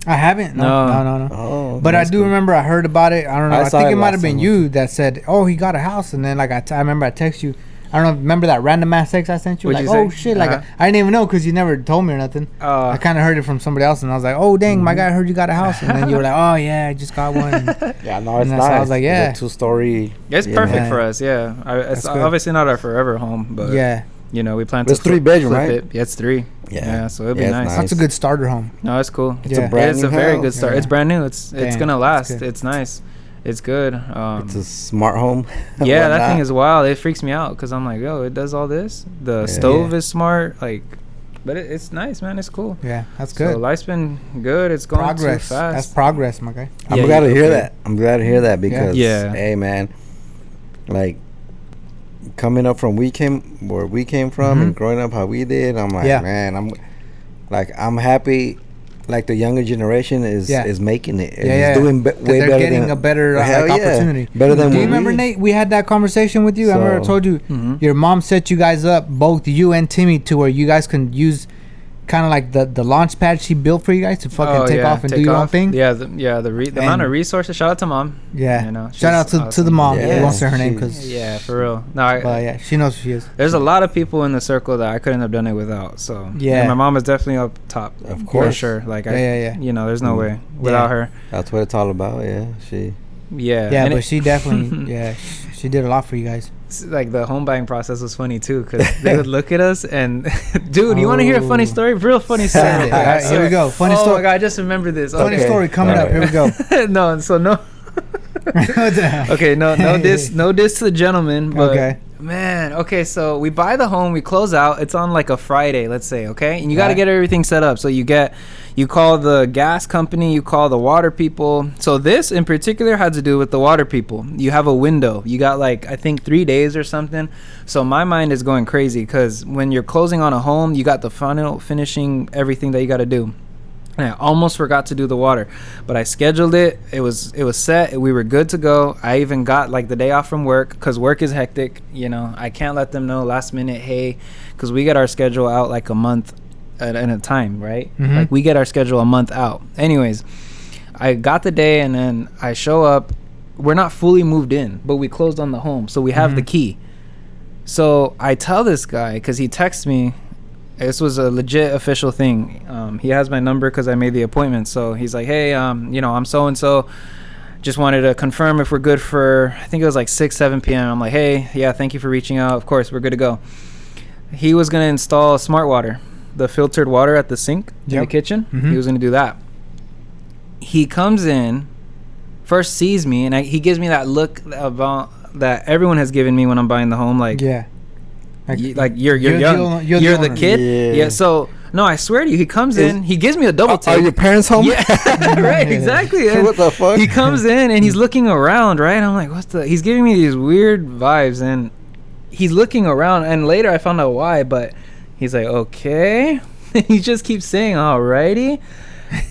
I haven't. No. Oh, but I do remember I heard about it. I don't know. I think it might have been you that said, "Oh, he got a house," and then like I remember I text you. I don't know. Remember that random ass text I sent you? What'd like, you oh say? shit! Like I didn't even know because you never told me or nothing. I kind of heard it from somebody else, and I was like, oh dang, my guy, I heard you got a house, and then you were like, oh yeah, I just got one. Yeah, no, it's nice. So I was like, yeah, 2-story. It's perfect for us. Yeah, it's obviously not our forever home, but yeah, you know, we plan to. It's 3-bedroom, right? It. Yeah, it's 3. Yeah, so it'd be nice. That's a good starter home. No, it's cool. It's a very good start. It's brand new. It's gonna last. It's nice. It's good. It's a smart home. Yeah, that thing is wild. It freaks me out because I'm like, yo, it does all this. The stove is smart, like, but it's nice, man. It's cool. Yeah, that's good. So life's been good. It's going too fast. That's progress, my guy. I'm glad to hear that. I'm glad to hear that because, hey, man, like coming up from where we came from and growing up how we did, I'm like, man, I'm happy. Like the younger generation is making it. It's doing way better. They're getting a better opportunity. Better than. Do you remember, Nate? We had that conversation with you. I remember I told you your mom set you guys up, both you and Timmy, to where you guys can use kind of like the launch pad she built for you guys to fucking take off and do your own thing. Yeah, the amount of resources. Shout out to mom. Yeah, you know, shout out to awesome. To the mom. We won't say her name because for real. No, but yeah, she knows who she is. There's a lot of people in the circle that I couldn't have done it without. So my mom is definitely up top, of course, for sure. Like you know, there's no way without her. That's what it's all about. Yeah, she. Yeah, but she definitely she did a lot for you guys. Like the home buying process was funny too because they would look at us and dude, you want to hear a funny story? Real funny story. All right, here we go. Funny story. Oh my god, I just remember this. Funny story coming up. Here we go. No. Okay, no diss to the gentleman, but man, okay, so we buy the home, we close out, it's on like a Friday, let's say, okay, and you got to get everything set up. So you call the gas company, you call the water people. So this in particular had to do with the water people. You have a window, you got like I think 3 days or something. So my mind is going crazy because when you're closing on a home, you got the final finishing everything that you got to do. And I almost forgot to do the water, but I scheduled it. It was set. We were good to go. I even got like the day off from work because work is hectic. You know, I can't let them know last minute, hey, because we get our schedule out like a month at a time, right? Like we get our schedule a month out. Anyways, I got the day and then I show up. We're not fully moved in, but we closed on the home, so we have the key. So I tell this guy because he texts me. This was a legit official thing. He has my number because I made the appointment. So he's like, hey, you know, I'm so-and-so. Just wanted to confirm if we're good for, I think it was like 7 p.m. I'm like, hey, yeah, thank you for reaching out. Of course, we're good to go. He was going to install smart water, the filtered water at the sink in the kitchen. He was going to do that. He comes in, first sees me, and he gives me that look about that everyone has given me when I'm buying the home. Like, like you're young, you're the kid. Yeah. So no, I swear to you, he comes in, he gives me a double take. Are your parents home? Yeah, right, exactly. What the fuck? He comes in and he's looking around, right? I'm like, he's giving me these weird vibes, and he's looking around. And later I found out why, but he's like, okay. He just keeps saying, alrighty,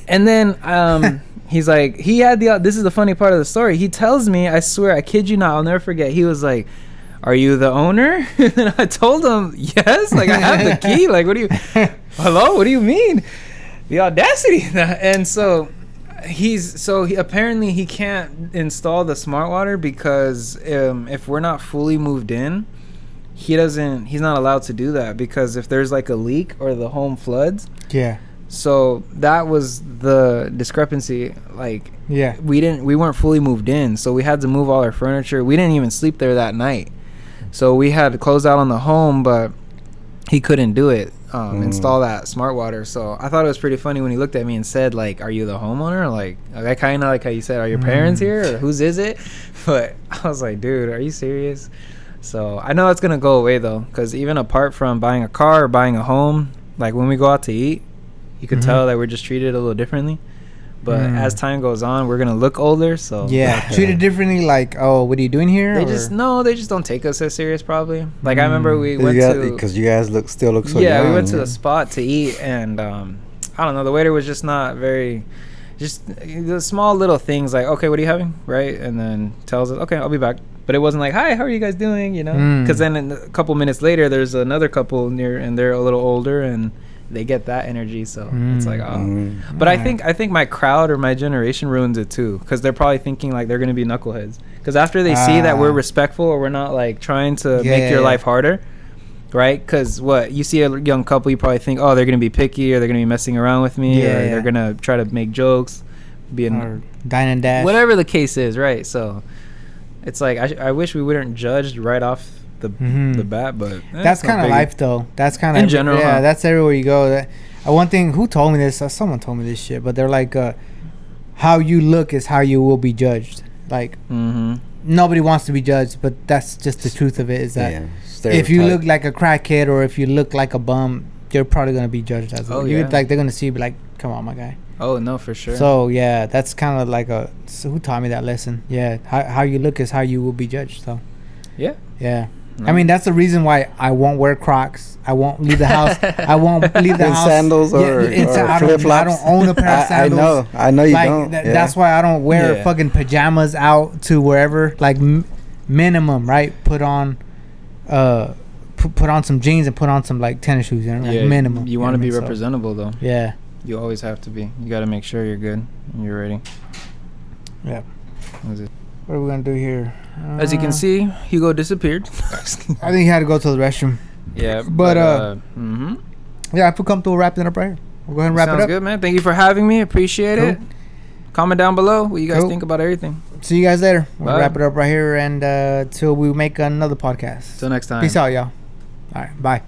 and then he's like, he had this is the funny part of the story. He tells me, I swear, I kid you not, I'll never forget. He was like, are you the owner? And I told him, yes, like I have the key. Like, hello, what do you mean? The audacity. And so he apparently he can't install the smart water because if we're not fully moved in, he's not allowed to do that, because if there's like a leak or the home floods, So that was the discrepancy. Like, yeah, we weren't fully moved in, so we had to move all our furniture. We didn't even sleep there that night, so we had to close out on the home, but he couldn't do it. Install that smart water. So I thought it was pretty funny when he looked at me and said, like, are you the homeowner? Like I kind of like how you said, are your parents here, or whose is it? But I was like, dude, are you serious? So I know it's gonna go away though, because even apart from buying a car or buying a home, like when we go out to eat, you could tell that we're just treated a little differently. But as time goes on, we're gonna look older. So yeah, treated differently. Like, oh, what are you doing here? They just don't take us as serious. Probably. Like I remember we went to, because you guys still look so young. Yeah, we went to the spot to eat, and I don't know. The waiter was just not very. Just the small little things like, okay, what are you having, right? And then tells us, okay, I'll be back. But it wasn't like, hi, how are you guys doing? You know, because then a couple minutes later, there's another couple near, and they're a little older, and they get that energy. So it's like, oh. But I think my crowd or my generation ruins it too, because they're probably thinking like they're gonna be knuckleheads. Because after they see that we're respectful or we're not like trying to make your life harder, right? Because what you see a young couple, you probably think, oh, they're gonna be picky, or they're gonna be messing around with me, or they're gonna try to make jokes, or dine and dash, whatever the case is, right? So it's like I wish we weren't judged right off the bat, but that's kind of life though. That's kind of in general. Yeah, that's everywhere you go. One thing, who told me this? Someone told me this shit, but they're like, how you look is how you will be judged. Like, nobody wants to be judged, but that's just the truth of it. Is that if you look like a crackhead or if you look like a bum, you're probably gonna be judged as well. Like they're gonna see you, be like, come on, my guy. Oh no, for sure. So yeah, that's kind of like so who taught me that lesson? Yeah, how you look is how you will be judged. So yeah. I mean, that's the reason why I won't wear Crocs. I won't leave the house. I won't leave the house. Sandals or flip-flops. I don't own a pair of sandals. I know you don't. That's why I don't wear fucking pajamas out to wherever. Like minimum, right? Put on some jeans and put on some like tennis shoes. You know? Like minimum. You want to be representable though. Yeah. You always have to be. You got to make sure you're good and you're ready. Yeah. What are we gonna do here? As you can see, Hugo disappeared. I think he had to go to the restroom. Yeah, but yeah, I feel comfortable wrapping it up right here. We'll go ahead and wrap it up. Sounds good, man. Thank you for having me. Appreciate it. Comment down below what you guys think about everything. See you guys later. We'll wrap it up right here, and till we make another podcast. Till next time. Peace out, y'all. All right, bye.